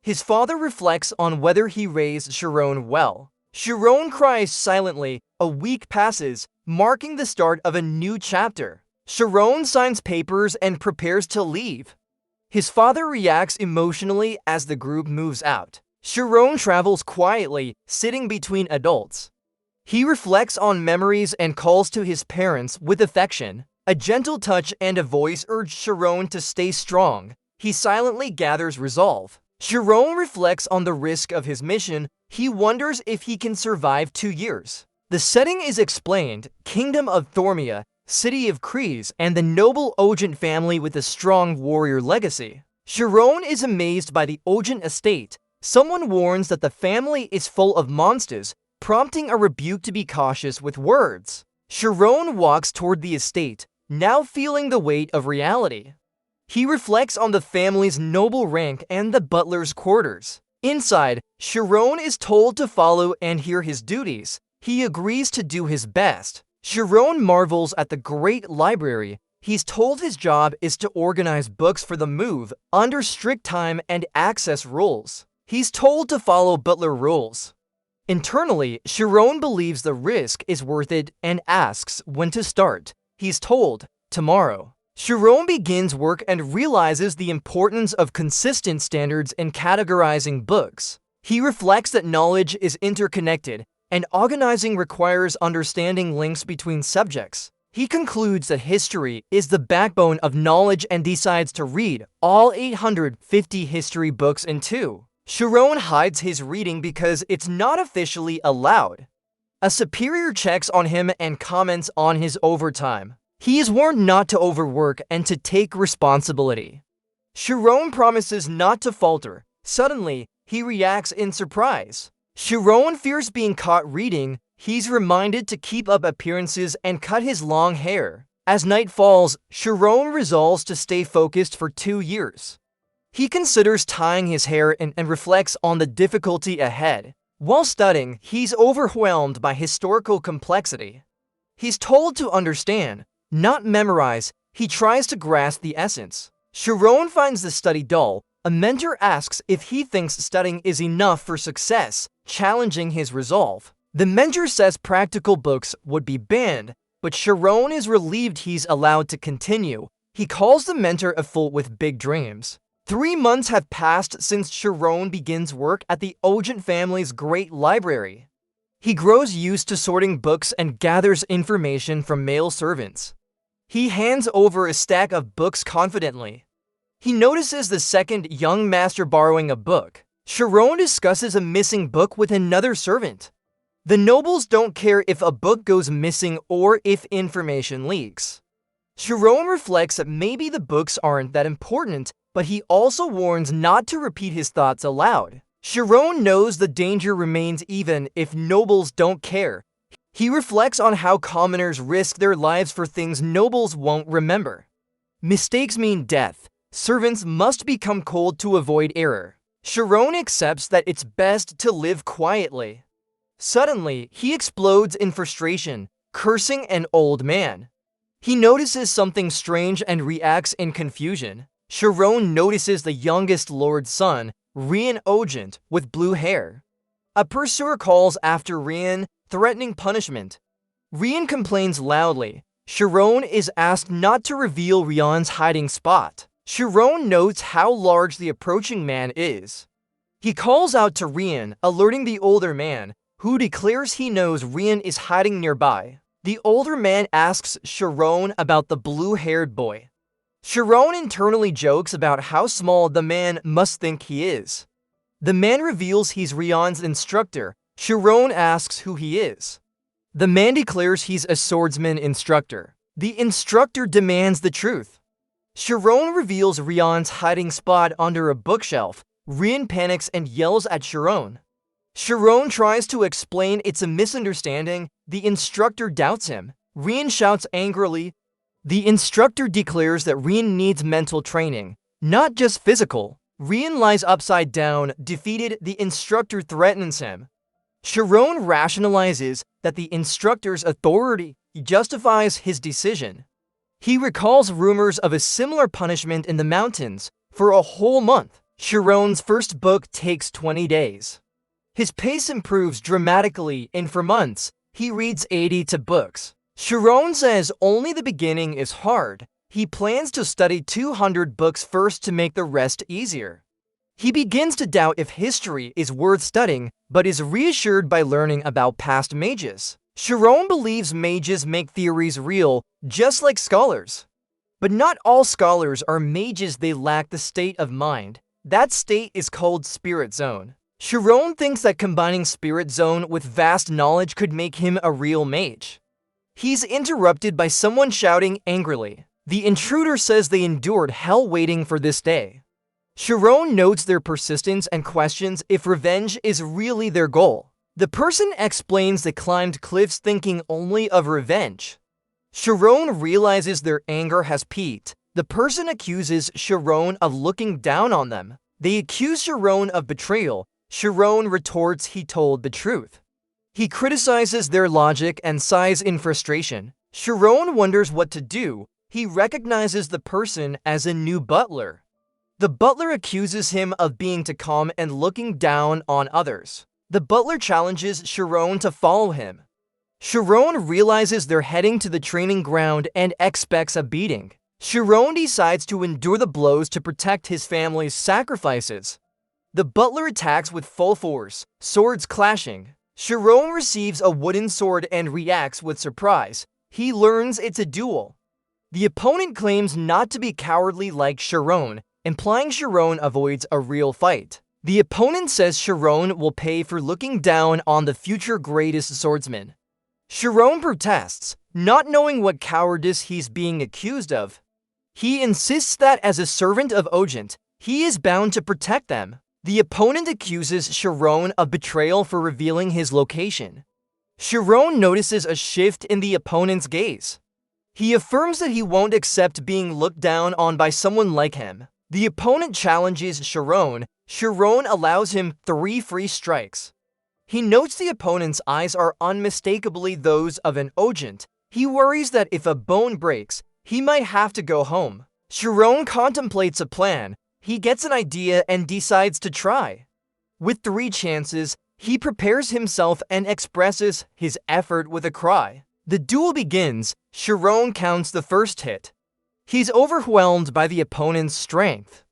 His father reflects on whether he raised Sharon well. Sharon cries silently. A week passes, marking the start of a new chapter. Sharon signs papers and prepares to leave. His father reacts emotionally as the group moves out. Sharon travels quietly, sitting between adults. He reflects on memories and calls to his parents with affection. A gentle touch and a voice urge Sharon to stay strong. He silently gathers resolve. Sharon reflects on the risk of his mission. He wonders if he can survive 2 years. The setting is explained: Kingdom of Thormia, City of Krees, and the noble Ogent family with a strong warrior legacy. Sharon is amazed by the Ogent estate. Someone warns that the family is full of monsters, prompting a rebuke to be cautious with words. Sharon walks toward the estate, now feeling the weight of reality. He reflects on the family's noble rank and the butler's quarters. Inside, Sharon is told to follow and hear his duties. He agrees to do his best. Sharon marvels at the great library. He's told his job is to organize books for the move, under strict time and access rules. He's told to follow butler rules. Internally, Sharon believes the risk is worth it and asks when to start. He's told, tomorrow. Sharon begins work and realizes the importance of consistent standards in categorizing books. He reflects that knowledge is interconnected, and organizing requires understanding links between subjects. He concludes that history is the backbone of knowledge and decides to read all 850 history books in 2. Sharon hides his reading because it's not officially allowed. A superior checks on him and comments on his overtime. He is warned not to overwork and to take responsibility. Sharon promises not to falter. Suddenly, he reacts in surprise. Sharon fears being caught reading. He's reminded to keep up appearances and cut his long hair. As night falls, Sharon resolves to stay focused for 2 years. He considers tying his hair and reflects on the difficulty ahead. While studying, he's overwhelmed by historical complexity. He's told to understand, not memorize. He tries to grasp the essence. Sharon finds the study dull. A mentor asks if he thinks studying is enough for success, challenging his resolve. The mentor says practical books would be banned, but Sharon is relieved he's allowed to continue. He calls the mentor a fool with big dreams. 3 months have passed since Sharon begins work at the Ogent family's great library. He grows used to sorting books and gathers information from male servants. He hands over a stack of books confidently. He notices the second young master borrowing a book. Sharon discusses a missing book with another servant. The nobles don't care if a book goes missing or if information leaks. Sharon reflects that maybe the books aren't that important, but he also warns not to repeat his thoughts aloud. Sharon knows the danger remains even if nobles don't care. He reflects on how commoners risk their lives for things nobles won't remember. Mistakes mean death. Servants must become cold to avoid error. Sharon accepts that it's best to live quietly. Suddenly, he explodes in frustration, cursing an old man. He notices something strange and reacts in confusion. Sharon notices the youngest lord's son, Rian Ogent, with blue hair. A pursuer calls after Rian, threatening punishment. Rian complains loudly. Sharon is asked not to reveal Rian's hiding spot. Sharon notes how large the approaching man is. He calls out to Rian, alerting the older man, who declares he knows Rian is hiding nearby. The older man asks Sharon about the blue-haired boy. Sharon internally jokes about how small the man must think he is. The man reveals he's Rion's instructor. Sharon asks who he is. The man declares he's a swordsman instructor. The instructor demands the truth. Sharon reveals Rion's hiding spot under a bookshelf. Rion panics and yells at Sharon. Sharon tries to explain it's a misunderstanding. The instructor doubts him. Rion shouts angrily. The instructor declares that Rion needs mental training, not just physical. Rion lies upside down, defeated. The instructor threatens him. Sharon rationalizes that the instructor's authority justifies his decision. He recalls rumors of a similar punishment in the mountains for a whole month. Sharon's first book takes 20 days. His pace improves dramatically, and for months, he reads 80 books. Sharon says only the beginning is hard. He plans to study 200 books first to make the rest easier. He begins to doubt if history is worth studying, but is reassured by learning about past mages. Sharon believes mages make theories real, just like scholars. But not all scholars are mages, they lack the state of mind. That state is called Spirit Zone. Sharon thinks that combining Spirit Zone with vast knowledge could make him a real mage. He's interrupted by someone shouting angrily. The intruder says they endured hell waiting for this day. Sharon notes their persistence and questions if revenge is really their goal. The person explains they climbed cliffs thinking only of revenge. Sharon realizes their anger has peaked. The person accuses Sharon of looking down on them. They accuse Sharon of betrayal. Sharon retorts he told the truth. He criticizes their logic and sighs in frustration. Sharon wonders what to do. He recognizes the person as a new butler. The butler accuses him of being too calm and looking down on others. The butler challenges Sharon to follow him. Sharon realizes they're heading to the training ground and expects a beating. Sharon decides to endure the blows to protect his family's sacrifices. The butler attacks with full force, swords clashing. Sharon receives a wooden sword and reacts with surprise. He learns it's a duel. The opponent claims not to be cowardly like Sharon, implying Sharon avoids a real fight. The opponent says Sharon will pay for looking down on the future greatest swordsman. Sharon protests, not knowing what cowardice he's being accused of. He insists that as a servant of Ogent, he is bound to protect them. The opponent accuses Sharon of betrayal for revealing his location. Sharon notices a shift in the opponent's gaze. He affirms that he won't accept being looked down on by someone like him. The opponent challenges Sharon. Sharon allows him 3 free strikes. He notes the opponent's eyes are unmistakably those of an Ogent. He worries that if a bone breaks, he might have to go home. Sharon contemplates a plan. He gets an idea and decides to try. With 3 chances, he prepares himself and expresses his effort with a cry. The duel begins. Sharon counts the first hit. He's overwhelmed by the opponent's strength.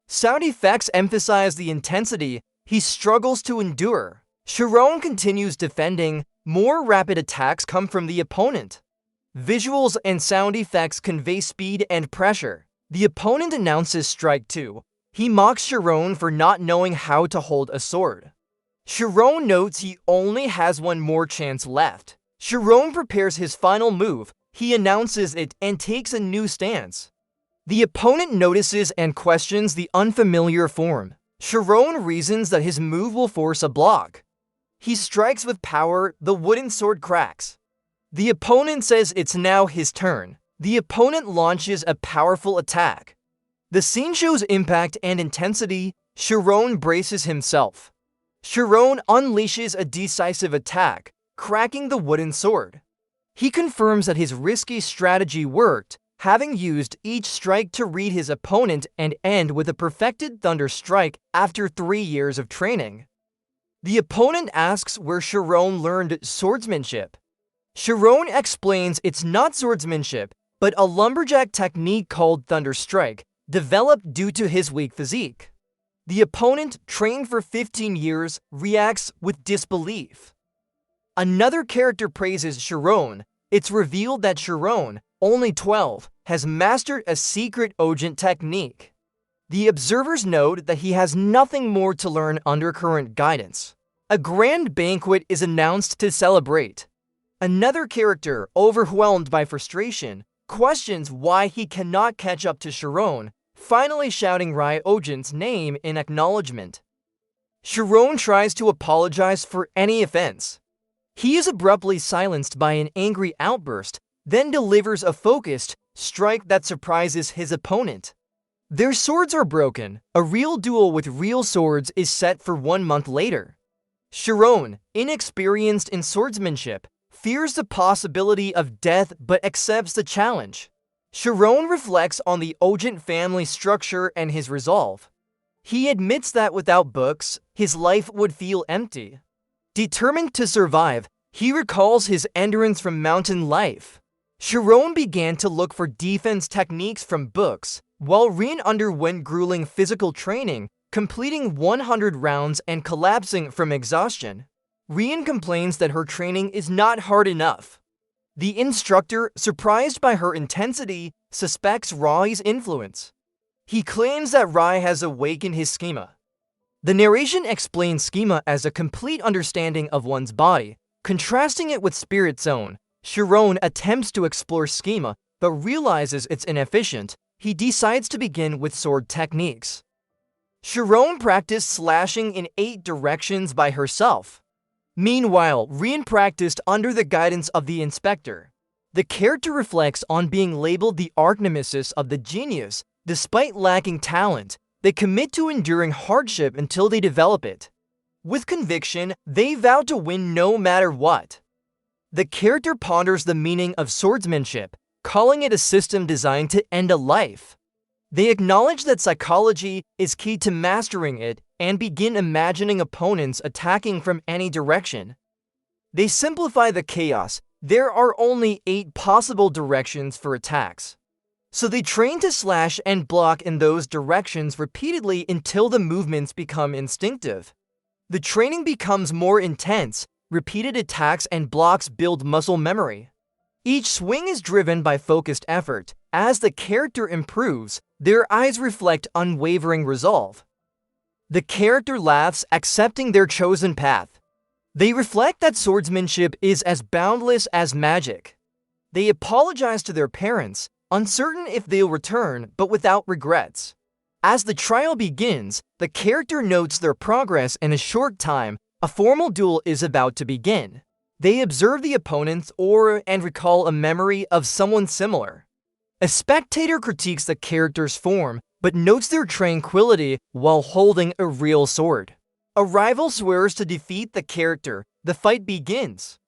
Sound effects emphasize the intensity. He struggles to endure. Sharon continues defending. More rapid attacks come from the opponent. Visuals and sound effects convey speed and pressure. The opponent announces strike 2. He mocks Sharon for not knowing how to hold a sword. Sharon notes he only has 1 more chance left. Sharon prepares his final move. He announces it and takes a new stance. The opponent notices and questions the unfamiliar form. Sharon reasons that his move will force a block. He strikes with power. The wooden sword cracks. The opponent says it's now his turn. The opponent launches a powerful attack. The scene shows impact and intensity. Sharon braces himself. Sharon unleashes a decisive attack, cracking the wooden sword. He confirms that his risky strategy worked, having used each strike to read his opponent and end with a perfected thunder strike after 3 years of training. The opponent asks where Sharon learned swordsmanship. Sharon explains it's not swordsmanship, but a lumberjack technique called thunder strike, developed due to his weak physique. The opponent, trained for 15 years, reacts with disbelief. Another character praises Sharon. It's revealed that Sharon, only 12, has mastered a secret Ojent technique. The observers note that he has nothing more to learn under current guidance. A grand banquet is announced to celebrate. Another character, overwhelmed by frustration, questions why he cannot catch up to Sharon, finally shouting Rai Ojent's name in acknowledgement. Sharon tries to apologize for any offense. He is abruptly silenced by an angry outburst, then delivers a focused strike that surprises his opponent. Their swords are broken. A real duel with real swords is set for 1 month later. Sharon, inexperienced in swordsmanship, fears the possibility of death but accepts the challenge. Sharon reflects on the Ojent family structure and his resolve. He admits that without books, his life would feel empty. Determined to survive, he recalls his endurance from mountain life. Sharon began to look for defense techniques from books, while Rin underwent grueling physical training, completing 100 rounds and collapsing from exhaustion. Rin complains that her training is not hard enough. The instructor, surprised by her intensity, suspects Rai's influence. He claims that Rai has awakened his schema. The narration explains schema as a complete understanding of one's body, contrasting it with Spirit Zone. Sharon attempts to explore schema, but realizes it's inefficient. He decides to begin with sword techniques. Sharon practiced slashing in 8 directions by herself. Meanwhile, Rin practiced under the guidance of the inspector. The character reflects on being labeled the archnemesis of the genius. Despite lacking talent, they commit to enduring hardship until they develop it. With conviction, they vow to win no matter what. The character ponders the meaning of swordsmanship, calling it a system designed to end a life. They acknowledge that psychology is key to mastering it and begin imagining opponents attacking from any direction. They simplify the chaos. There are only 8 possible directions for attacks. So they train to slash and block in those directions repeatedly until the movements become instinctive. The training becomes more intense. Repeated attacks and blocks build muscle memory. Each swing is driven by focused effort. As the character improves, their eyes reflect unwavering resolve. The character laughs, accepting their chosen path. They reflect that swordsmanship is as boundless as magic. They apologize to their parents, uncertain if they'll return, but without regrets. As the trial begins, the character notes their progress. In a short time, a formal duel is about to begin. They observe the opponent's aura and recall a memory of someone similar. A spectator critiques the character's form, but notes their tranquility while holding a real sword. A rival swears to defeat the character. The fight begins.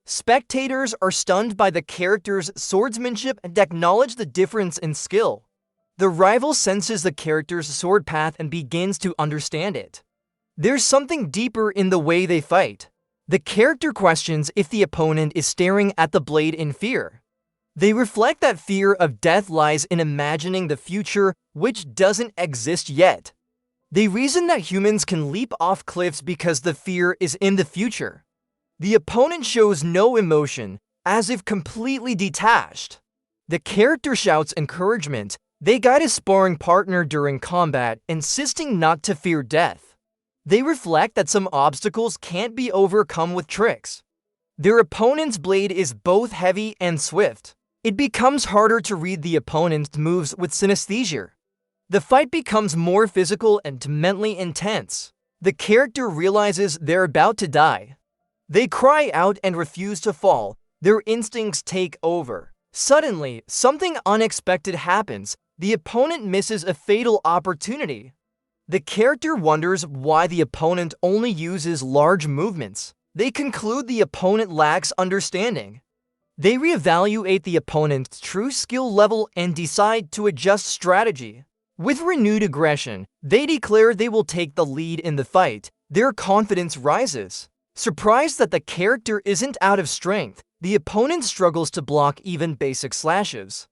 Spectators are stunned by the character's swordsmanship and acknowledge the difference in skill. The rival senses the character's sword path and begins to understand it. There's something deeper in the way they fight. The character questions if the opponent is staring at the blade in fear. They reflect that fear of death lies in imagining the future, which doesn't exist yet. They reason that humans can leap off cliffs because the fear is in the future. The opponent shows no emotion, as if completely detached. The character shouts encouragement. They guide a sparring partner during combat, insisting not to fear death. They reflect that some obstacles can't be overcome with tricks. Their opponent's blade is both heavy and swift. It becomes harder to read the opponent's moves with synesthesia. The fight becomes more physical and mentally intense. The character realizes they're about to die. They cry out and refuse to fall. Their instincts take over. Suddenly, something unexpected happens. The opponent misses a fatal opportunity. The character wonders why the opponent only uses large movements. They conclude the opponent lacks understanding. They reevaluate the opponent's true skill level and decide to adjust strategy. With renewed aggression, they declare they will take the lead in the fight. Their confidence rises. Surprised that the character isn't out of strength, the opponent struggles to block even basic slashes.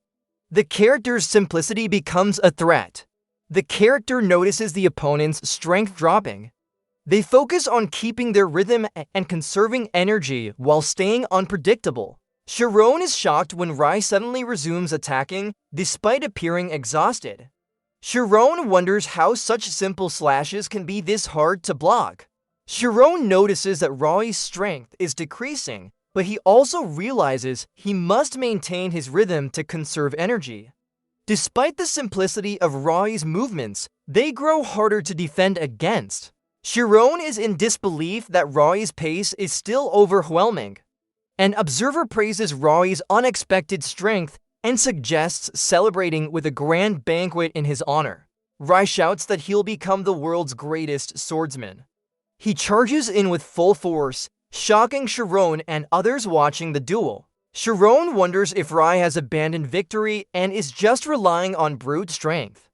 The character's simplicity becomes a threat. The character notices the opponent's strength dropping. They focus on keeping their rhythm and conserving energy while staying unpredictable. Sharon is shocked when Rai suddenly resumes attacking, despite appearing exhausted. Sharon wonders how such simple slashes can be this hard to block. Sharon notices that Rai's strength is decreasing, but he also realizes he must maintain his rhythm to conserve energy. Despite the simplicity of Rai's movements, they grow harder to defend against. Sharon is in disbelief that Rai's pace is still overwhelming. An observer praises Rai's unexpected strength and suggests celebrating with a grand banquet in his honor. Rai shouts that he'll become the world's greatest swordsman. He charges in with full force, shocking Sharon and others watching the duel. Sharon wonders if Rai has abandoned victory and is just relying on brute strength.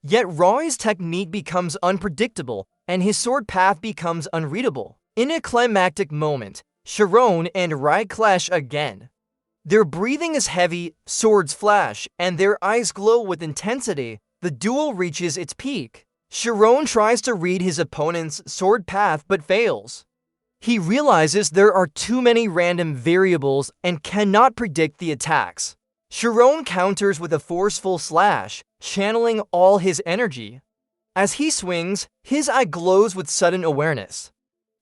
Yet Rai's technique becomes unpredictable and his sword path becomes unreadable. In a climactic moment, Sharon and Rai clash again. Their breathing is heavy, swords flash, and their eyes glow with intensity. The duel reaches its peak. Sharon tries to read his opponent's sword path but fails. He realizes there are too many random variables and cannot predict the attacks. Sharon counters with a forceful slash, channeling all his energy. As he swings, his eye glows with sudden awareness.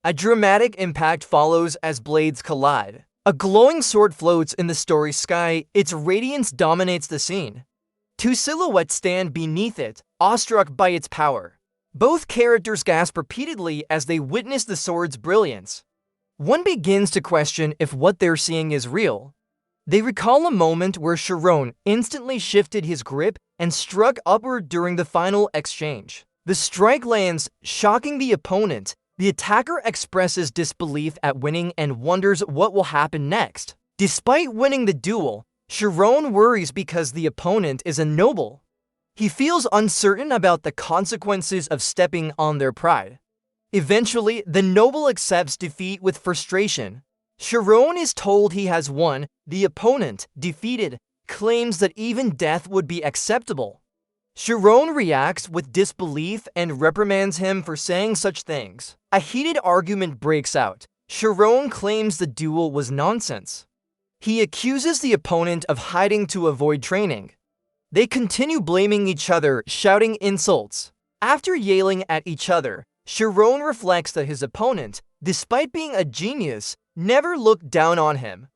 A dramatic impact follows as blades collide. A glowing sword floats in the starry sky, its radiance dominates the scene. Two silhouettes stand beneath it, awestruck by its power. Both characters gasp repeatedly as they witness the sword's brilliance. One begins to question if what they're seeing is real. They recall a moment where Sharon instantly shifted his grip and struck upward during the final exchange. The strike lands, shocking the opponent. The attacker expresses disbelief at winning and wonders what will happen next. Despite winning the duel, Sharon worries because the opponent is a noble. He feels uncertain about the consequences of stepping on their pride. Eventually, the noble accepts defeat with frustration. Sharon is told he has won. The opponent, defeated, claims that even death would be acceptable. Sharon reacts with disbelief and reprimands him for saying such things. A heated argument breaks out. Sharon claims the duel was nonsense. He accuses the opponent of hiding to avoid training. They continue blaming each other, shouting insults. After yelling at each other, Sharon reflects that his opponent, despite being a genius, never looked down on him.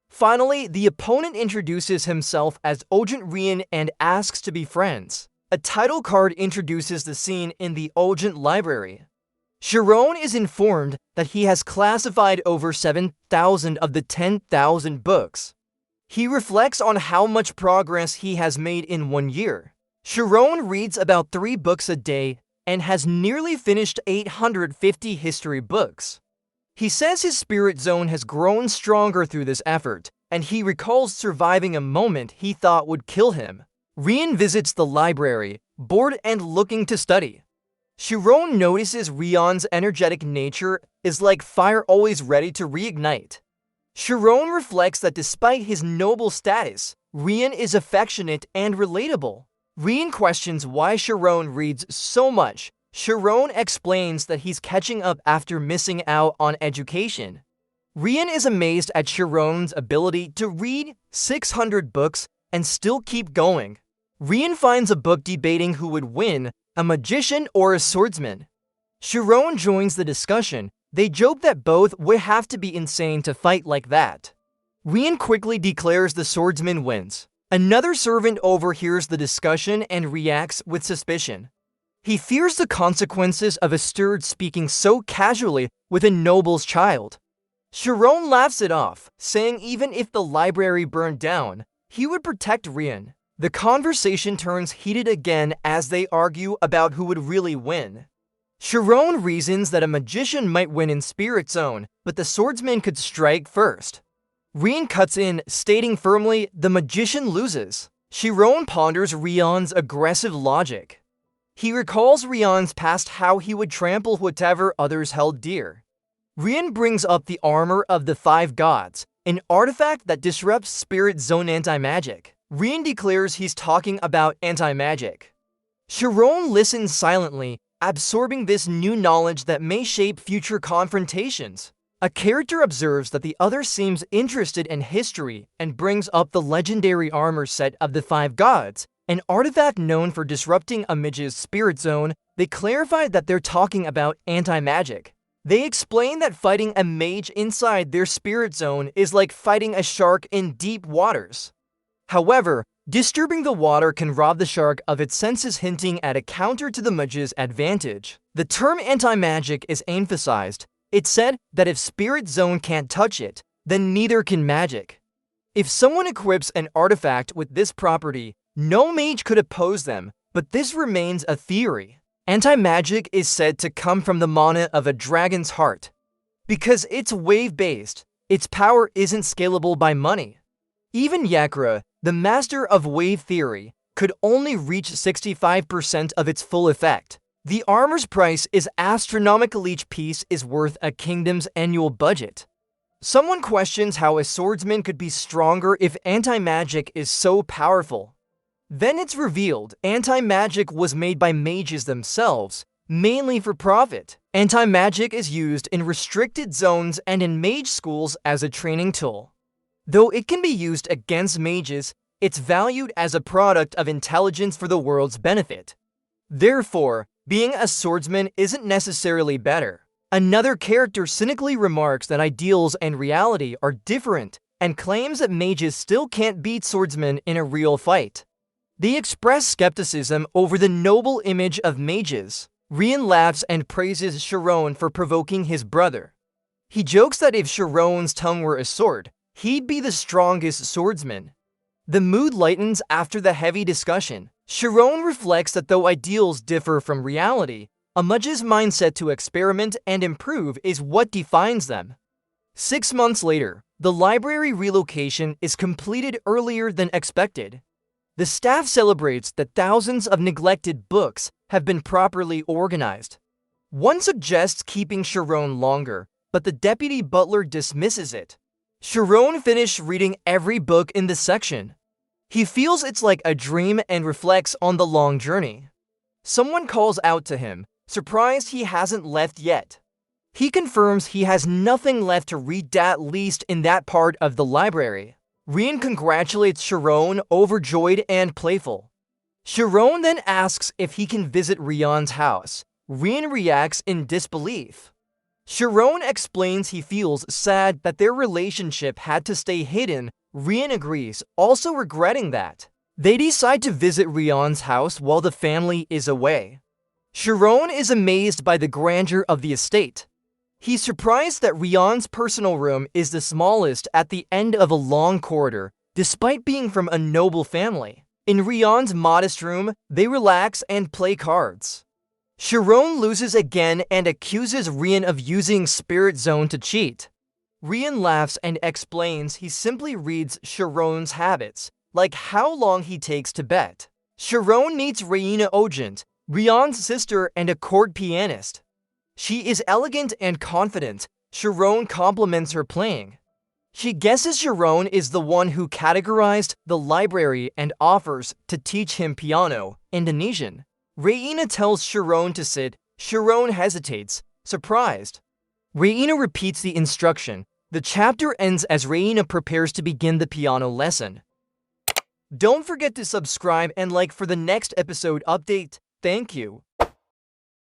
Finally, the opponent introduces himself as Ogent Rian and asks to be friends. A title card introduces the scene in the Ogent library. Sharon is informed that he has classified over 7,000 of the 10,000 books. He reflects on how much progress he has made in 1 year. Sharon reads about 3 books a day and has nearly finished 850 history books. He says his spirit zone has grown stronger through this effort, and he recalls surviving a moment he thought would kill him. Rian visits the library, bored and looking to study. Sharon notices Rian's energetic nature is like fire always ready to reignite. Sharon reflects that despite his noble status, Rian is affectionate and relatable. Rian questions why Sharon reads so much. Sharon explains that he's catching up after missing out on education. Rian is amazed at Sharon's ability to read 600 books and still keep going. Rian finds a book debating who would win, a magician or a swordsman. Sharon joins the discussion. They joke that both would have to be insane to fight like that. Rian quickly declares the swordsman wins. Another servant overhears the discussion and reacts with suspicion. He fears the consequences of a steward speaking so casually with a noble's child. Sharon laughs it off, saying even if the library burned down, he would protect Rian. The conversation turns heated again as they argue about who would really win. Sharon reasons that a magician might win in Spirit Zone, but the swordsman could strike first. Rian cuts in, stating firmly the magician loses. Sharon ponders Rian's aggressive logic. He recalls Rian's past, how he would trample whatever others held dear. Rian brings up the armor of the 5 gods, an artifact that disrupts Spirit Zone anti-magic. Rian declares he's talking about anti-magic. Sharon listens silently, absorbing this new knowledge that may shape future confrontations. A character observes that the other seems interested in history and brings up the legendary armor set of the Five Gods, an artifact known for disrupting a mage's spirit zone. They clarify that they're talking about anti-magic. They explain that fighting a mage inside their spirit zone is like fighting a shark in deep waters. However, disturbing the water can rob the shark of its senses, hinting at a counter to the mage's advantage. The term anti-magic is emphasized. It's said that if spirit zone can't touch it, then neither can magic. If someone equips an artifact with this property, no mage could oppose them, but this remains a theory. Anti-magic is said to come from the mana of a dragon's heart. Because it's wave-based, its power isn't scalable by money. Even Yakra, the master of wave theory, could only reach 65% of its full effect. The armor's price is astronomical. Each piece is worth a kingdom's annual budget. Someone questions how a swordsman could be stronger if anti-magic is so powerful. Then it's revealed anti-magic was made by mages themselves, mainly for profit. Anti-magic is used in restricted zones and in mage schools as a training tool. Though it can be used against mages, it's valued as a product of intelligence for the world's benefit. Therefore, being a swordsman isn't necessarily better. Another character cynically remarks that ideals and reality are different and claims that mages still can't beat swordsmen in a real fight. They express skepticism over the noble image of mages. Rian laughs and praises Sharon for provoking his brother. He jokes that if Sharon's tongue were a sword, he'd be the strongest swordsman. The mood lightens after the heavy discussion. Sharon reflects that though ideals differ from reality, a mage's mindset to experiment and improve is what defines them. 6 months later, the library relocation is completed earlier than expected. The staff celebrates that thousands of neglected books have been properly organized. One suggests keeping Sharon longer, but the deputy butler dismisses it. Sharon finishes reading every book in the section. He feels it's like a dream and reflects on the long journey. Someone calls out to him, surprised he hasn't left yet. He confirms he has nothing left to read, at least in that part of the library. Rian congratulates Sharon, overjoyed and playful. Sharon then asks if he can visit Rian's house. Rian reacts in disbelief. Sharon explains he feels sad that their relationship had to stay hidden. Rian agrees, also regretting that. They decide to visit Rian's house while the family is away. Sharon is amazed by the grandeur of the estate. He's surprised that Rian's personal room is the smallest at the end of a long corridor, despite being from a noble family. In Rian's modest room, they relax and play cards. Sharon loses again and accuses Rian of using Spirit Zone to cheat. Rian laughs and explains he simply reads Sharon's habits, like how long he takes to bet. Sharon meets Raina Ogent, Rian's sister and a court pianist. She is elegant and confident. Sharon compliments her playing. She guesses Sharon is the one who categorized the library and offers to teach him piano, Indonesian. Raina tells Sharon to sit. Sharon hesitates, surprised. Raina repeats the instruction. The chapter ends as Raina prepares to begin the piano lesson. Don't forget to subscribe and like for the next episode update. Thank you.